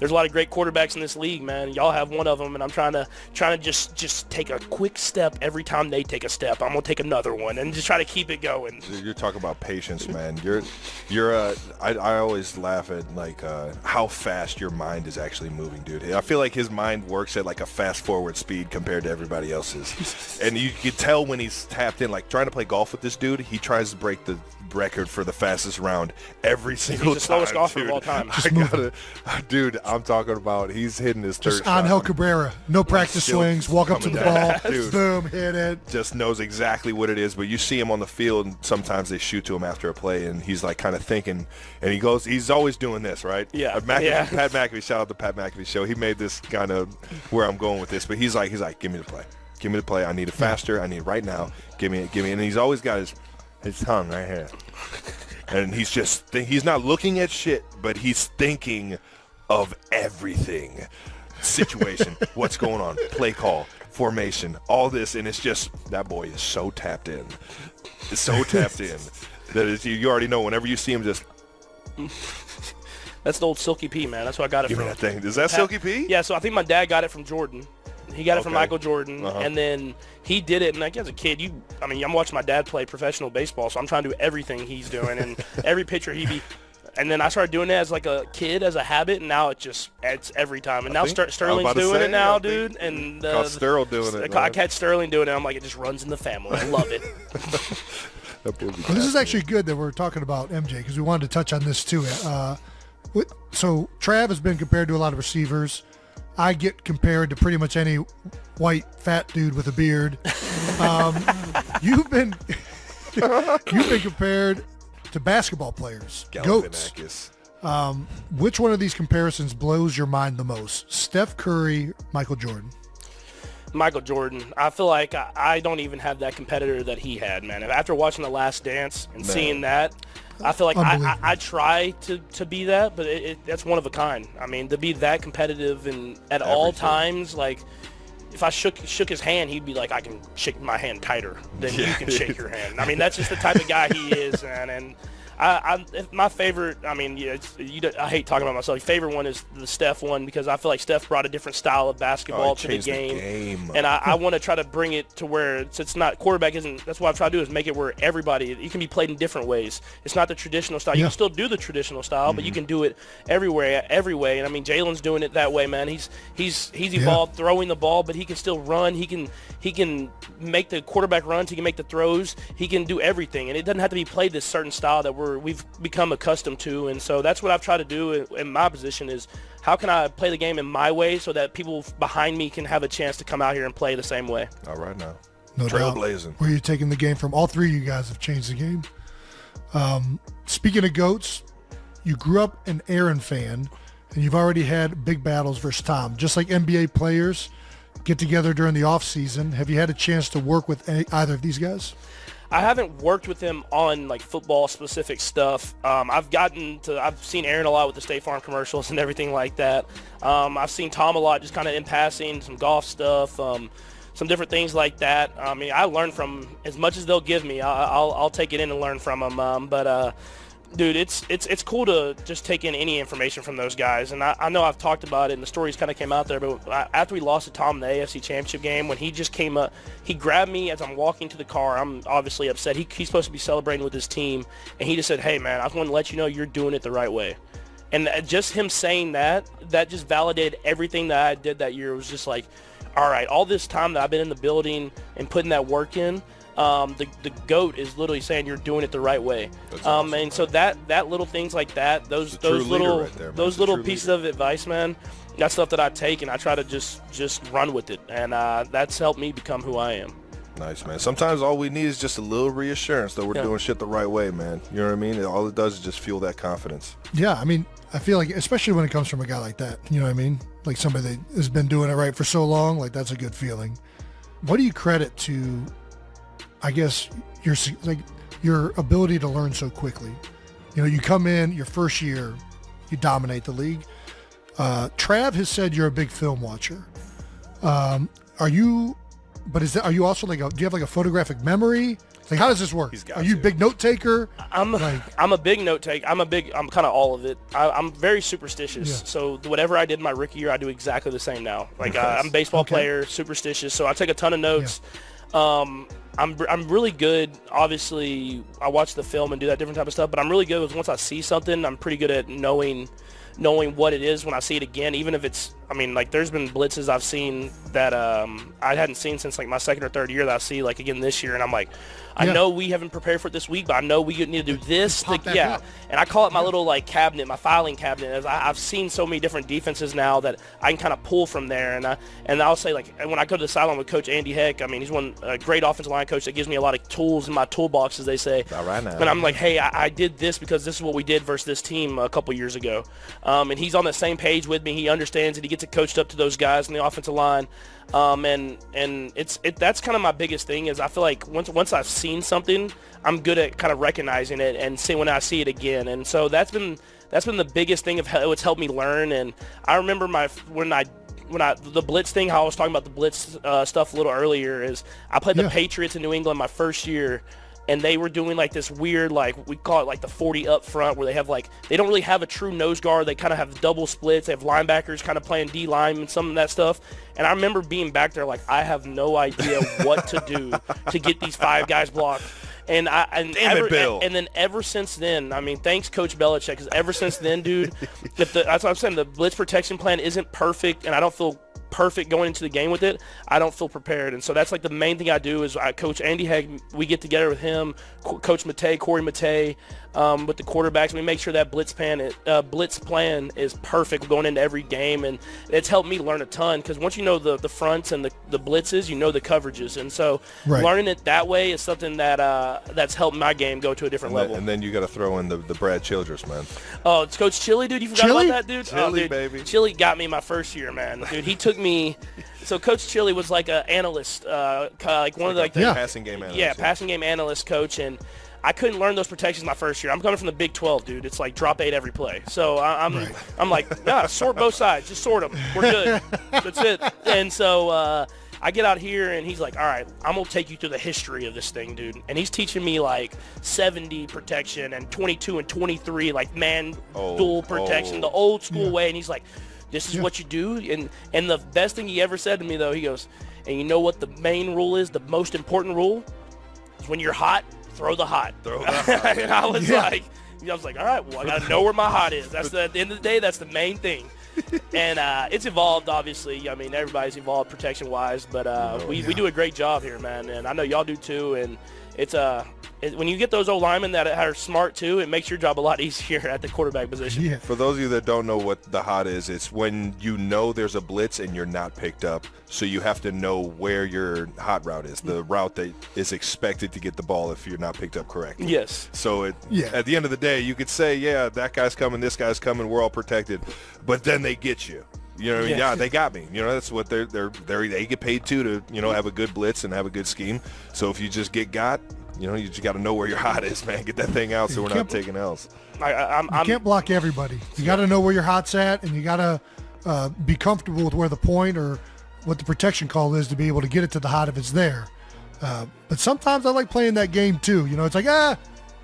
there's a lot of great quarterbacks in this league, man. Y'all have one of them, and I'm trying to just take a quick step every time they take a step. I'm gonna take another one and just try to keep it going. You're talking about patience, man. I always laugh at how fast your mind is actually moving, dude. I feel like his mind works at like a fast forward speed compared to everybody else's. And you can tell when he's tapped in, like trying to play golf with this dude, he tries to break the record for the fastest round every single time. He's the slowest golfer of all time. Dude, I'm talking about he's hitting his third shot. Angel Cabrera, no practice swings, walk up to the ball, dude, boom, hit it. Just knows exactly what it is. But you see him on the field, and sometimes they shoot to him after a play, and he's like kind of thinking, and he's always doing this, right? Yeah. Pat McAfee, shout out to Pat McAfee show. He made this kind of where I'm going with this, but he's like, give me the play. Give me the play. I need it faster. I need it right now. Give me it. And he's always got his tongue right here. And he's just, he's not looking at shit, but he's thinking of everything. Situation, what's going on, play call, formation, all this, and it's just, that boy is so tapped in. It's so tapped in that you already know whenever you see him just. That's the old Silky P, man. That's what I got it Give from. me that thing. Is that Silky P? Yeah, so I think my dad got it from Jordan. He got it from Michael Jordan, and then he did it. And like as a kid, I'm watching my dad play professional baseball, so I'm trying to do everything he's doing, and every pitcher and then I started doing it as like a kid, as a habit, and now it's every time. And now Sterling's doing it now, dude. And Sterling doing it. I catch Sterling doing it. I'm like, it just runs in the family. I love it. Well, this is actually good that we're talking about MJ because we wanted to touch on this too. So Trav has been compared to a lot of receivers. I get compared to pretty much any white fat dude with a beard. You've been compared to basketball players, goats. Which one of these comparisons blows your mind the most? Steph Curry, Michael Jordan? Michael Jordan. I feel like I don't even have that competitor that he had, man. After watching The Last Dance and seeing that, I feel like I try to be that, but that's one of a kind. I mean, to be that competitive and at all times, like if I shook his hand, he'd be like, I can shake my hand tighter than you can shake your hand. I mean, that's just the type of guy he is, man. And my favorite, I mean, I hate talking about myself. Favorite one is the Steph one because I feel like Steph brought a different style of basketball to the game. And I want to try to bring it to where it's not, quarterback isn't, that's what I try to do is make it where it can be played in different ways. It's not the traditional style. You can still do the traditional style, but you can do it every way. And I mean, Jalen's doing it that way, man. He's evolved throwing the ball, but he can still run. He can make the quarterback runs. He can make the throws. He can do everything. And it doesn't have to be played this certain style that we've become accustomed to. And so that's what I've tried to do in my position is how can I play the game in my way so that people behind me can have a chance to come out here and play the same way. All right now. No Trailblazing. Where you're taking the game from. All three of you guys have changed the game. Speaking of GOATs, you grew up an Aaron fan, and you've already had big battles versus Tom. Just like NBA players get together during the off season, have you had a chance to work with either of these guys? I haven't worked with him on like football specific stuff. I've seen Aaron a lot with the State Farm commercials and everything like that. I've seen Tom a lot just kind of in passing, some golf stuff, some different things like that. I mean, I learn from as much as they'll give me. I'll take it in and learn from them. But dude, it's cool to just take in any information from those guys. And I know I've talked about it, and the stories kind of came out there, but after we lost to Tom in the AFC Championship game, when he just came up, he grabbed me as I'm walking to the car. I'm obviously upset. He's supposed to be celebrating with his team, and he just said, hey, man, I just want to let you know you're doing it the right way. And just him saying that just validated everything that I did that year. It was just like, all right, all this time that I've been in the building and putting that work in, the GOAT is literally saying you're doing it the right way. Awesome, and so that little things like that, those little pieces of advice, man, that's stuff that I take and I try to just run with it, and that's helped me become who I am. Nice, man. Sometimes all we need is just a little reassurance that we're doing shit the right way, man. You know what I mean? All it does is just fuel that confidence. Yeah, I mean, I feel like, especially when it comes from a guy like that, you know what I mean? Like somebody that has been doing it right for so long, like that's a good feeling. What do you credit to, I guess, your ability to learn so quickly? You know, you come in your first year, you dominate the league. Trav has said you're a big film watcher. Are you also do you have like a photographic memory? Like, how does this work? Are you a big note taker? I'm a big note taker. I'm kind of all of it. I'm very superstitious. Yeah. So whatever I did my rookie year, I do exactly the same now. Like I'm a baseball player, superstitious. So I take a ton of notes. Yeah. I'm really good. Obviously, I watch the film and do that different type of stuff. But I'm really good with once I see something, I'm pretty good at knowing knowing what it is when I see it again, even if it's, I mean, like there's been blitzes I've seen that I hadn't seen since like my second or third year that I see like again this year, and I'm like, I know we haven't prepared for it this week, but I know we need to do this. And I call it my little like cabinet, my filing cabinet. As I've seen so many different defenses now that I can kind of pull from there, and I'll say like when I go to the sideline with Coach Andy Heck, I mean he's a great offensive line coach that gives me a lot of tools in my toolbox, as they say. All right now. And I'm like, hey, I did this because this is what we did versus this team a couple years ago, and he's on the same page with me. He understands it. He gets it coached up to those guys in the offensive line. And that's kind of my biggest thing is I feel like once I've seen something, I'm good at kind of recognizing it and see when I see it again. And so that's been the biggest thing of how it's helped me learn. And I remember the blitz thing, how I was talking about the blitz stuff a little earlier, is I played the Patriots in New England my first year. And they were doing like this weird, like we call it like the 40 up front, where they have like, they don't really have a true nose guard. They kind of have double splits. They have linebackers kind of playing D line and some of that stuff. And I remember being back there like, I have no idea what to do to get these 5 guys blocked. And then ever since then, I mean, thanks Coach Belichick, because ever since then, dude, that's what I'm saying, the blitz protection plan isn't perfect, and I don't feel perfect going into the game with it. I don't feel prepared, and so that's like the main thing I do is I coach Andy Heck. We get together with him, Coach Corey Matei, with the quarterbacks. We make sure that blitz plan is perfect going into every game, and it's helped me learn a ton, because once you know the fronts and the blitzes, you know the coverages, and so learning it that way is something that's helped my game go to a different level. And then you got to throw in the Brad Childress, man. Oh, it's Coach Chili, dude. You forgot about that, dude? Chili, dude, baby. Chili got me my first year, man. Dude, he took me. So Coach Chili was like an analyst, like one of the passing game analyst. Yeah, passing game analyst coach, and I couldn't learn those protections my first year. I'm coming from the Big 12, dude. It's like drop 8 every play. So I'm like, sort both sides. Just sort them. We're good. That's it. And so I get out here, and he's like, all right, I'm going to take you through the history of this thing, dude. And he's teaching me like 70 protection and 22 and 23, like dual protection, the old school way. And he's like, this is what you do. And the best thing he ever said to me, though, he goes, and you know what the main rule is, the most important rule? Is when you're hot, throw the hot. And I was like, all right, well, I got to know where my hot is. That's at the end of the day, that's the main thing. And it's evolved, obviously. I mean, everybody's evolved protection-wise, but we do a great job here, man. And I know y'all do too. And it's when you get those old linemen that are smart too, it makes your job a lot easier at the quarterback position. Yeah. For those of you that don't know what the hot is, it's when you know there's a blitz and you're not picked up, so you have to know where your hot route is, the route that is expected to get the ball if you're not picked up correctly. Yes. So at the end of the day, you could say, yeah, that guy's coming, this guy's coming, we're all protected, but then they get you. You know what I mean? Yeah, they got me. You know, that's what they get paid to have a good blitz and have a good scheme. So if you just get got, you just got to know where your hot is, man. Get that thing out so we're not taking L's. You can't block everybody. You got to know where your hot's at, and you got to be comfortable with where the point or what the protection call is to be able to get it to the hot if it's there. But sometimes I like playing that game too. It's like, I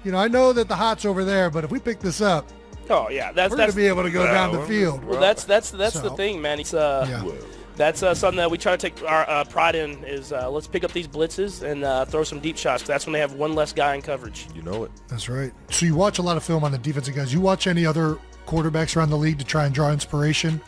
know that the hot's over there, but if we pick this up, oh yeah, we're going to be able to go down the field. Well, that's the thing, man. It's that's something that we try to take our pride in is let's pick up these blitzes and throw some deep shots. That's when they have one less guy in coverage. You know it. That's right. So you watch a lot of film on the defensive guys. You watch any other quarterbacks around the league to try and draw inspiration?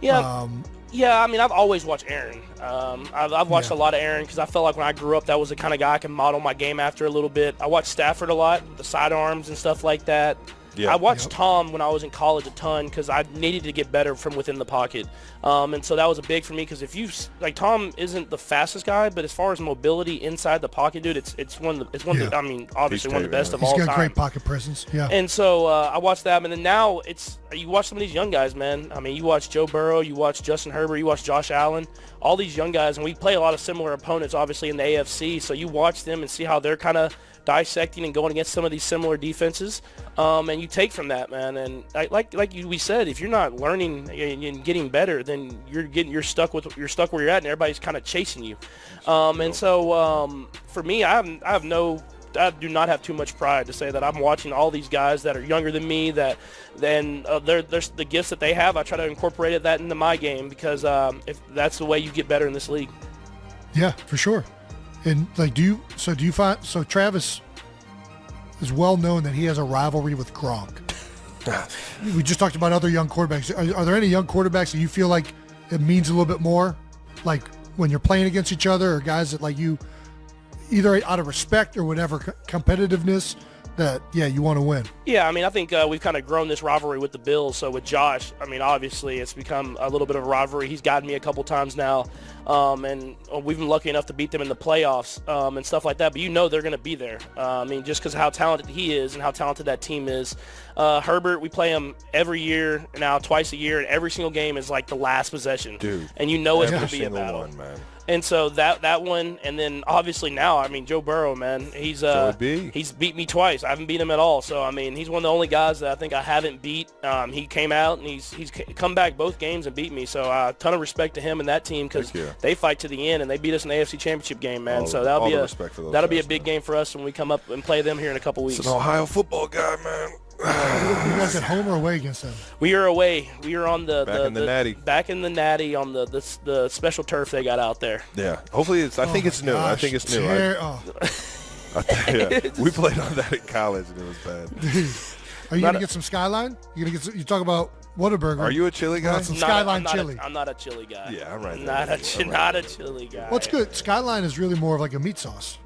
Yeah. Yeah, I mean, I've always watched Aaron. I've watched a lot of Aaron because I felt like when I grew up, that was the kind of guy I can model my game after a little bit. I watched Stafford a lot, the sidearms and stuff like that. Yeah. I watched Tom when I was in college a ton because I needed to get better from within the pocket. And so that was a big for me because Tom isn't the fastest guy, but as far as mobility inside the pocket, dude, it's one of the I mean, obviously one of the best of all time. He's got great pocket presence. Yeah. And so I watched that, and then now you watch some of these young guys, man. I mean, you watch Joe Burrow, you watch Justin Herbert, you watch Josh Allen, all these young guys, and we play a lot of similar opponents, obviously, in the AFC. So you watch them and see how they're kind of dissecting and going against some of these similar defenses, and you take from that, man. And we said, if you're not learning and getting better, then you're stuck where you're at, and everybody's kind of chasing you. And so for me, I do not have too much pride to say that I'm watching all these guys that are younger than me. That then there's the gifts that they have. I try to incorporate that into my game because if that's the way you get better in this league. Yeah, for sure. And do you find Travis is well known that he has a rivalry with Gronk? We just talked about other young quarterbacks. Are there any young quarterbacks that you feel like it means a little bit more, like when you're playing against each other, or guys that like you, either out of respect or whatever competitiveness, that you want to win? Yeah, I mean, I think we've kind of grown this rivalry with the Bills. So with Josh, I mean, obviously it's become a little bit of a rivalry. He's gotten me a couple times now, and we've been lucky enough to beat them in the playoffs and stuff like that. But they're going to be there. I mean, just because of how talented he is and how talented that team is. Herbert, we play him every year now, twice a year, and every single game is like the last possession. Dude, and it's going to be a battle. One, man. And so that one, and then obviously now, I mean, Joe Burrow, man, he's beat me twice. I haven't beat him at all. So I mean, he's one of the only guys that I think I haven't beat. He came out and he's come back both games and beat me. So a ton of respect to him and that team, because they fight to the end and they beat us in the AFC Championship game, man. So that'll be a big game for us when we come up and play them here in a couple weeks. It's an Ohio football guy, man. You guys at home or away against them? We are away. We are on back in the Natty on the special turf they got out there. Yeah. Hopefully I think it's new. Gosh. I think it's new. We played on that in college and it was bad. Are you gonna get some Skyline? You talk about Whataburger. Are you a chili guy? Some Skyline chili. I'm not a chili guy. Yeah, I'm right. Not a chili guy. What's good? Skyline is really more of like a meat sauce.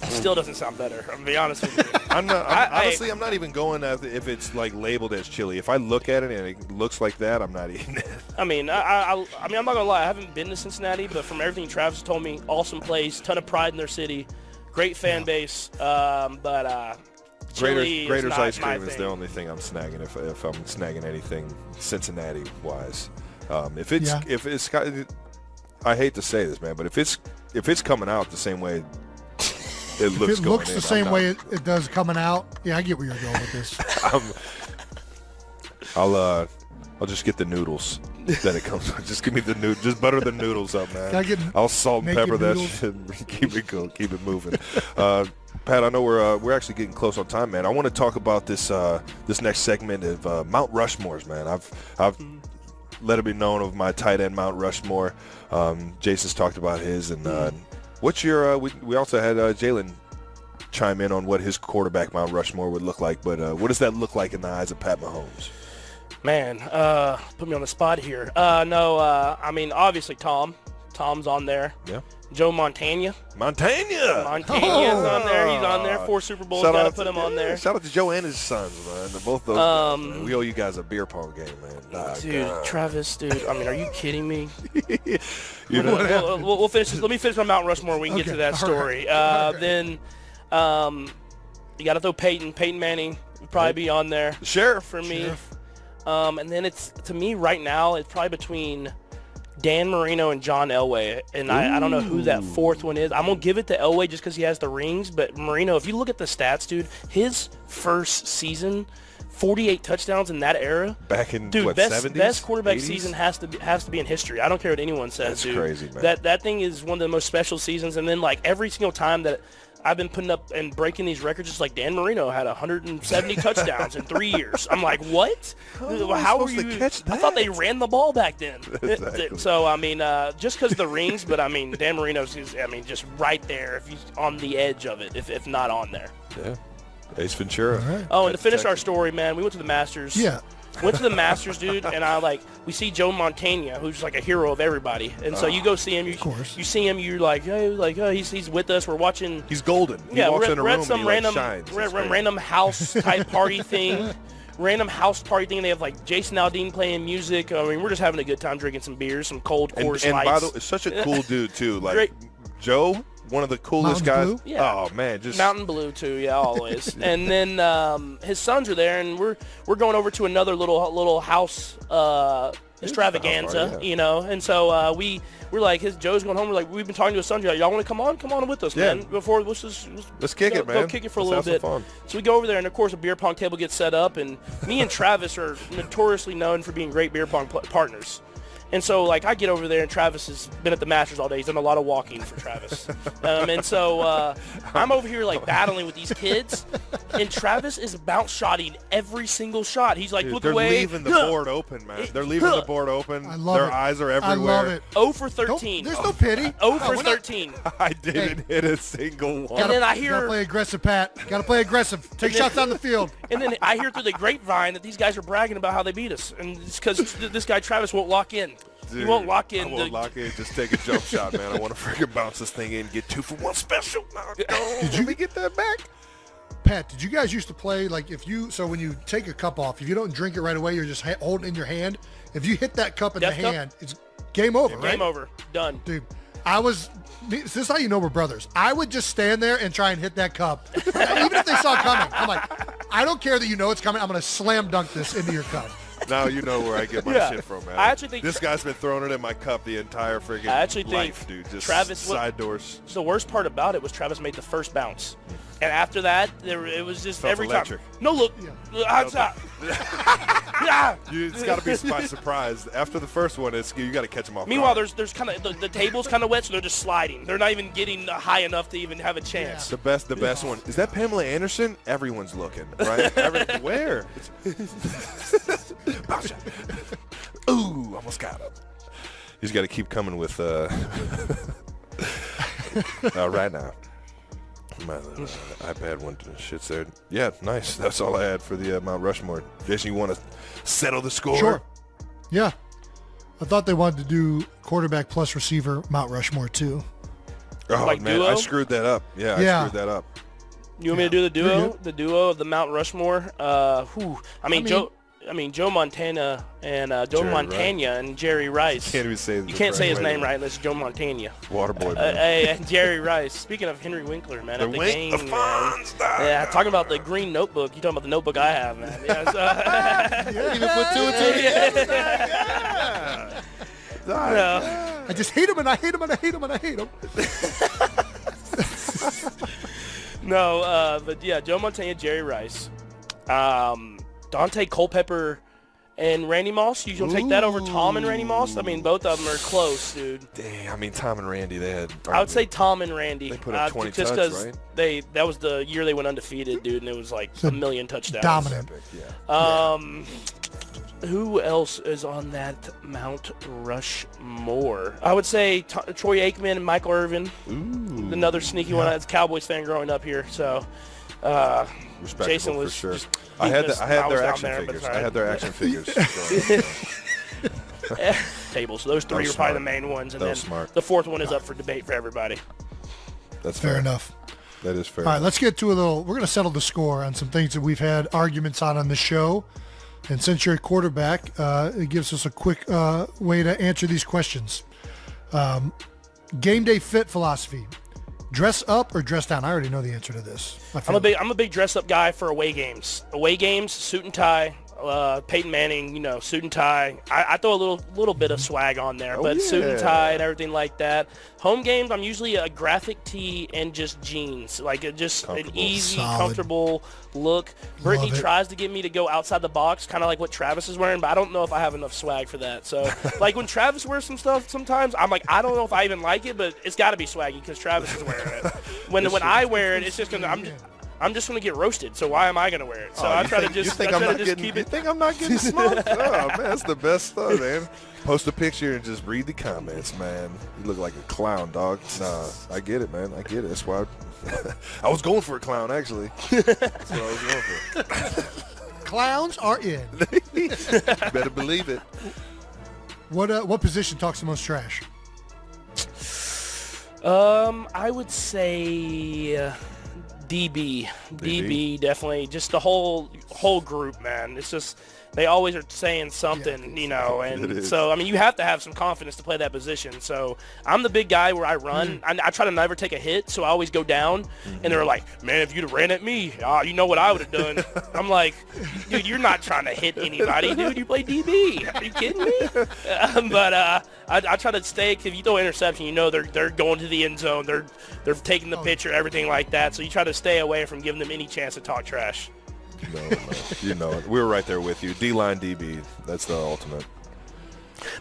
Still doesn't sound better. I'm gonna be honest with you. Honestly, I'm not even going if it's like labeled as chili. If I look at it and it looks like that, I'm not eating it. I mean, I'm not gonna lie. I haven't been to Cincinnati, but from everything Travis told me, awesome place, ton of pride in their city, great fan base. But Grater's ice cream is the only thing I'm snagging if I'm snagging anything Cincinnati wise. If it's I hate to say this, man, but if it's coming out the same way. It looks the same way it does coming out. Yeah, I get where you're going with this. I'll just get the noodles that it comes with. Just give me the noodles. Just butter the noodles up, man. I'll salt and pepper that shit and keep it going. Keep it moving. Pat, I know we're actually getting close on time, man. I want to talk about this next segment of Mount Rushmores, man. I've let it be known of my tight end Mount Rushmore. Jason's talked about his, and what's your? We also had Jalen chime in on what his quarterback Mount Rushmore would look like, but what does that look like in the eyes of Pat Mahomes? Man, put me on the spot here. I mean, obviously Tom's on there. Yeah. Joe Montana. Montana's on there. He's on there. 4 Super Bowls. Got to put him on there. Shout out to Joe and his sons, man. Both those guys, man. We owe you guys a beer pong game, man. Dude, Travis, I mean, are you kidding me? We'll finish. Let me finish my Mount Rushmore. We can get to that story. Then you got to throw Peyton Manning would probably be on there. The Sheriff for me. And then to me right now, it's probably between Dan Marino and John Elway, and I don't know who that fourth one is. I'm going to give it to Elway just because he has the rings, but Marino, if you look at the stats, dude, his first season, 48 touchdowns in that era. Back in, best 70s? Best quarterback 80s? Season has to be in history. I don't care what anyone says, That's dude. crazy, man. That thing is one of the most special seasons, and then, like, every single time that I've been putting up and breaking these records, just like Dan Marino had 170 touchdowns in 3 years. I'm like, what? How were you? Catch that? I thought they ran the ball back then. Exactly. So, I mean, just because the rings, but, I mean, Dan Marino's, just right there if he's on the edge of it, if not on there. Yeah. Ace Ventura. Right. Oh, and to finish our story, man, we went to the Masters. Yeah. Went to the Masters, dude, and we see Joe Montana, who's like a hero of everybody. And so you go see him, you see him, you're like, hey, he's with us. We're watching. He's golden. Yeah, we're at some random house type party thing. Random house party thing. They have like Jason Aldean playing music. I mean, we're just having a good time drinking some beers, some cold Coors Lights. And by the way, such a cool dude too. Like Great. Joe, one of the coolest guys. Blue? Yeah. Oh man, just Mountain Blue too. Yeah, always. And then his sons are there, and we're going over to another little house extravaganza, party, And so we're like, Joe's going home. We're like, we've been talking to his sons. Like, y'all want to come on with us, man? Before let's kick it, man. Go kick it for a little bit. Fun. So we go over there, and of course a beer pong table gets set up, and me and Travis are notoriously known for being great beer pong partners. And so, like, I get over there, and Travis has been at the Masters all day. He's done a lot of walking for Travis. And so I'm over here, like, battling with these kids. and Travis is bounce shotting every single shot. He's like, Dude, look they're away. They're leaving the board open, man. They're leaving the board open. I love Their it. eyes are everywhere. I love it. 0 for 13. There's no pity. 0 for 13. I didn't hit a single one. And then I Gotta hear, play aggressive, Pat. Gotta play aggressive. Take shots on the field. and then I hear through the grapevine that these guys are bragging about how they beat us, and it's because this guy Travis won't lock in. Dude, he won't lock in. I won't lock in. Just take a jump shot, man. I want to freaking bounce this thing in and get 2 for 1 special. Let me get that back? Pat, did you guys used to play like when you take a cup off, if you don't drink it right away, you're just holding it in your hand. If you hit that cup in the hand, it's game over, right? Game over. Done. Dude, this is how you know we're brothers. I would just stand there and try and hit that cup. Even if they saw it coming. I'm like, I don't care that you know it's coming. I'm going to slam dunk this into your cup. Now you know where I get my shit from, man. I actually think this guy's been throwing it in my cup the entire friggin' life, dude. Just Travis, side doors. The worst part about it was Travis made the first bounce. And after that, it was just Felt every electric. time. No, look. Outside. It's got to be by surprise. After the first one, you got to catch them off Meanwhile, guard. there's kind of the table's kind of wet, so they're just sliding. They're not even getting high enough to even have a chance. The best one. Is that Pamela Anderson? Everyone's looking, right? Where? Bounce shot. Ooh, almost got him. He's got to keep coming with right now. My iPad went to shits there. Yeah, nice. That's all I had for the Mount Rushmore. Jason, you want to settle the score? Sure. Yeah. I thought they wanted to do quarterback plus receiver Mount Rushmore too. Oh, like man, duo? I screwed that up. Yeah, I screwed that up. You want me to do the duo? The duo of the Mount Rushmore? Joe Montana and and Jerry Rice. Can't even say you can't say his name right unless it's Joe Montana. Waterboy. Man. Jerry Rice. Speaking of Henry Winkler, man, at the game, the fun stuff. Yeah, talking about the green notebook. You talking about the notebook I have, man? Yeah, even put 2 and 2 together. I just hate him and I hate him and I hate him and I hate him. No, but yeah, Joe Montana, Jerry Rice. Dante Culpepper and Randy Moss. You gonna take that over Tom and Randy Moss? I mean, both of them are close, dude. Dang, I mean, Tom and Randy, they had. I would say Tom and Randy. They put up 20 just touchdowns, right? That was the year they went undefeated, dude, and it was like a million touchdowns. Dominant. Who else is on that Mount Rushmore? I would say Troy Aikman and Michael Irvin. Ooh. Another sneaky one. I was a Cowboys fan growing up here, so. Respectable Jason was for sure. just I had their down action there, figures. but I had their action figures. Tables. So those three are probably the main ones, and then the fourth one is up for debate for everybody. That's fair enough. That is fair. All right, let's get to we're going to settle the score on some things that we've had arguments on the show. And since you're a quarterback, it gives us a quick way to answer these questions. Game day fit philosophy. Dress up or dress down? I already know the answer to this. I'm a big dress up guy for away games. Away games, suit and tie. Peyton Manning, suit and tie. I throw a little bit of swag on there, but suit and tie and everything like that. Home games, I'm usually a graphic tee and just jeans, like just an easy, comfortable look. Brittany tries to get me to go outside the box, kind of like what Travis is wearing, but I don't know if I have enough swag for that. So, like when Travis wears some stuff, sometimes I'm like, I don't know if I even like it, but it's got to be swaggy because Travis is wearing it. When I wear it, it's just gonna I'm just going to get roasted, so why am I going to wear it? So I try to just keep it. You think I'm not getting smoked? Oh, man, that's the best stuff, man. Post a picture and just read the comments, man. You look like a clown, dog. Nah, I get it, man. I get it. That's why I was going for a clown, actually. That's what I was going for. Clowns are in. You better believe it. What position talks the most trash? I would say... DB definitely, just the whole group, man. It's just they always are saying something, and so you have to have some confidence to play that position. So I'm the big guy where I run. I try to never take a hit, so I always go down. And they're like, man, if you'd have ran at me, you know what I would have done. I'm like, dude, you're not trying to hit anybody, dude. You play DB. Are you kidding me? But I try to stay. If you throw an interception, they're going to the end zone. They're taking the picture, everything like that. So you try to stay away from giving them any chance to talk trash. No, you know it. We were right there with you. D-line, DB, that's the ultimate.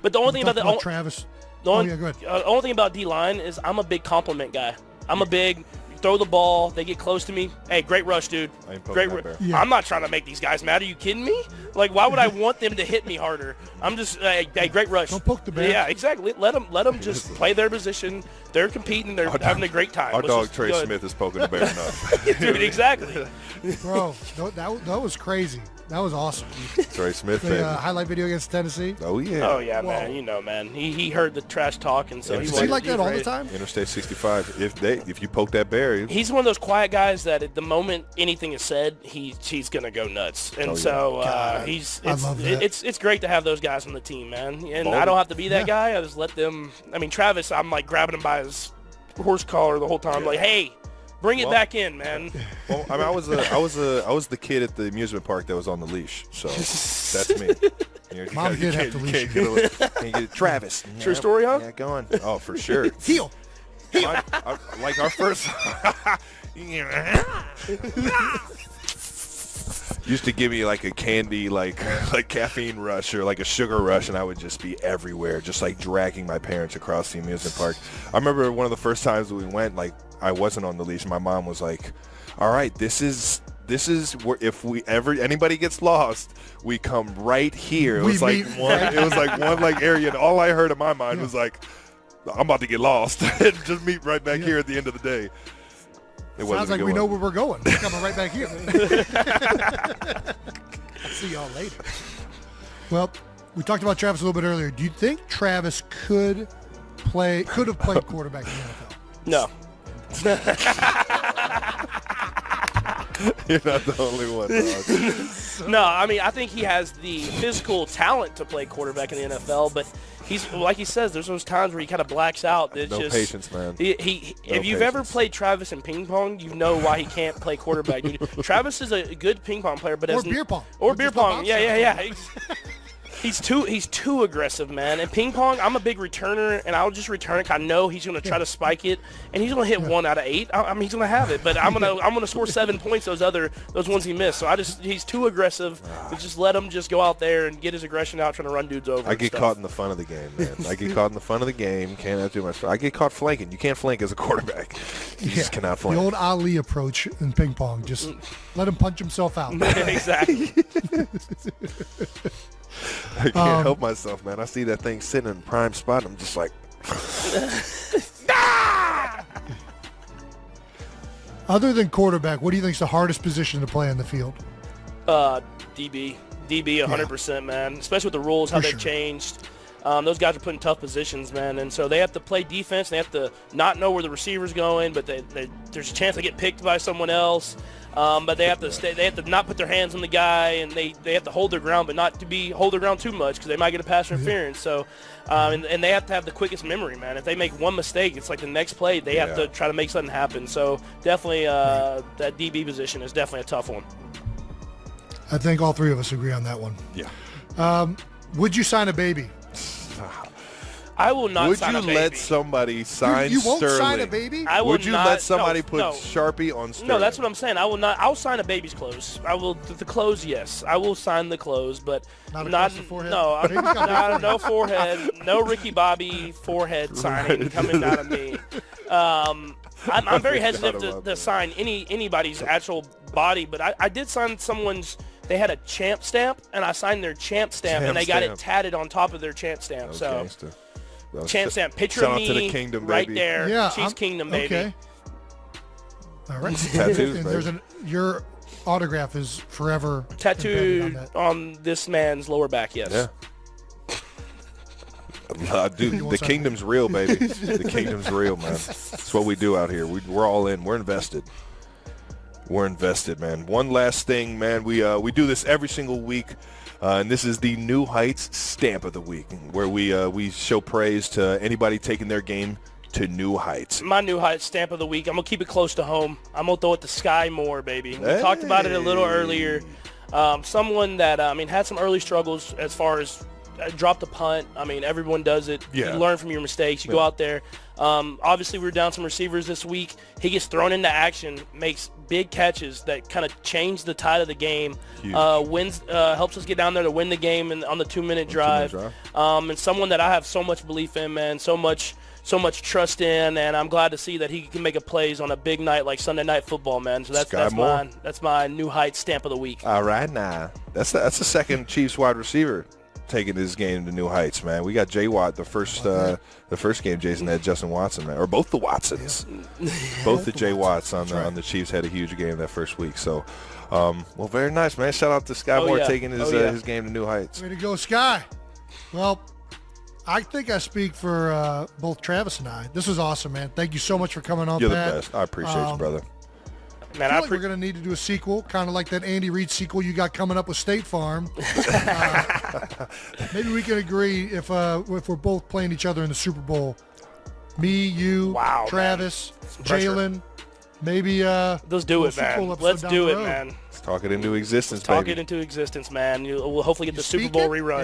But the only thing about Travis. The only thing about D-line is I'm a big compliment guy. I'm a big throw the ball. They get close to me. Hey, great rush, dude. Great. Yeah. I'm not trying to make these guys mad. Are you kidding me? Like, why would I want them to hit me harder? I'm just, hey, great rush. Don't poke the bear. Yeah, exactly. Let them just play their position. They're competing. They're having a great time. Our Let's dog just Trey go ahead. Smith is poking the bear enough. Dude, exactly. Bro, that was crazy. That was awesome. Trey Smith, The baby. highlight video against Tennessee. Oh, yeah. Oh, yeah, Whoa. man. You know, man. He heard the trash talk, and so Is Is he like that all the time? Interstate 65. If you poke that bear, He's one of those quiet guys that at the moment anything is said, he's gonna go nuts, and God, I love that. it's great to have those guys on the team, man. And Baldy. I don't have to be that guy. I just let them. I mean, Travis, I'm like grabbing him by his horse collar the whole time, like, hey, bring it back in, man. well, I mean, I was the kid at the amusement park that was on the leash, so that's me. You Mom did have to leash can't get it. Travis. True story, huh? Yeah, go on. Oh, for sure. Heel. Like our first used to give me like a candy like caffeine rush or like a sugar rush, and I would just be everywhere, just like dragging my parents across the amusement park. I remember one of the first times we went, like I wasn't on the leash. My mom was like, all right, this is where if anybody gets lost, we come right here. It was like one area, and all I heard in my mind was like, I'm about to get lost and just meet right back here at the end of the day. Sounds like we know where we're going. We're coming right back here. See y'all later. Well, we talked about Travis a little bit earlier. Do you think Travis could have played quarterback in the NFL? No. You're not the only one, dog. No, I mean, I think he has the physical talent to play quarterback in the NFL, but he's, like he says, there's those times where he kind of blacks out. It's No just, patience, man. If you've ever played Travis in ping pong, you know why he can't play quarterback. Travis is a good ping pong player, but Or beer pong. Or Or beer just a pong. bounce Yeah. He's too aggressive, man. And ping pong, I'm a big returner, and I'll just return it. I know he's going to try to spike it, and he's going to hit 1 out of 8. I mean, he's going to have it, but I'm gonna score 7 points. Those ones he missed. So he's too aggressive. We just let him just go out there and get his aggression out, trying to run dudes over. I get caught in the fun of the game, man. I get caught in the fun of the game. Cannot do much. I get caught flanking. You can't flank as a quarterback. You just cannot flank. The old Ali approach in ping pong. Just let him punch himself out. Exactly. I can't help myself, man. I see that thing sitting in prime spot, and I'm just like, Other than quarterback, what do you think is the hardest position to play on the field? DB 100%, man. Especially with the rules, how they've changed. Those guys are put in tough positions, man, and so they have to play defense. They have to not know where the receiver's going, but there's a chance they get picked by someone else. But they have to stay. They have to not put their hands on the guy, and they have to hold their ground, but not to hold their ground too much because they might get a pass interference. So, and they have to have the quickest memory, man. If they make one mistake, it's like the next play they have to try to make something happen. So definitely, that DB position is definitely a tough one. I think all three of us agree on that one. yeah. Would you sign a baby? I will not Would sign you a baby. let somebody sign You won't Sterling? sign a baby? I will Would you not, let somebody put no. Sharpie on Sterling? No, that's what I'm saying. I will not. I'll sign a baby's clothes. I will. The clothes, yes. I will sign the clothes, but Not across the forehead? No, Baby's got not, no forehead. No Ricky Bobby forehead signing coming out of me. I'm very hesitant to sign anybody's actual body, but I did sign someone's. They had a champ stamp, and I signed their champ stamp, and they got it tatted on top of their champ stamp. So. Champ stamp, picture shout of out me to the Kingdom, right baby. there. Yeah, Chiefs Kingdom, baby. Okay. All right. Tattoos, And there's your autograph is forever embedded Tattooed that. on this man's lower back, yes. Yeah. Dude, the kingdom's real, baby. The kingdom's real, man. That's what we do out here. We're all in. We're invested. We're invested, man. One last thing, man. We do this every single week, and this is the New Heights Stamp of the Week, where we show praise to anybody taking their game to new heights. My New Heights Stamp of the Week, I'm going to keep it close to home. I'm going to throw it to Sky Moore, baby. We talked about it a little earlier. Someone that, had some early struggles as far as dropped a punt. I mean, everyone does it. Yeah. You learn from your mistakes. You go out there. Obviously, we were down some receivers this week. He gets thrown into action, makes big catches that kind of change the tide of the game. Helps us get down there to win the game on the 2-minute drive. And someone that I have so much belief in, man, so much trust in, and I'm glad to see that he can make a plays on a big night like Sunday Night Football, man. So that's my new height stamp of the week. All right, now that's the second Chiefs wide receiver taking this game to new heights, man. We got J Watt the first game Jason had Justin Watson, man, or both the Watsons, both the J Watts on the Chiefs had a huge game that first week. So, well, very nice, man. Shout out to Sky Moore taking his game to new heights. Way to go, Sky. Well, I think I speak for both Travis and I. This was awesome, man. Thank you so much for coming on, You're Pat. the best. I appreciate you, brother. Man, I feel like we're going to need to do a sequel, kind of like that Andy Reid sequel you got coming up with State Farm. Maybe we can agree if we're both playing each other in the Super Bowl. Me, you, Travis, Jalen. Maybe let's do it, man. Let's do it, man. Let's talk it into existence, Talk it into existence, man. We'll hopefully get the Super Bowl rerun.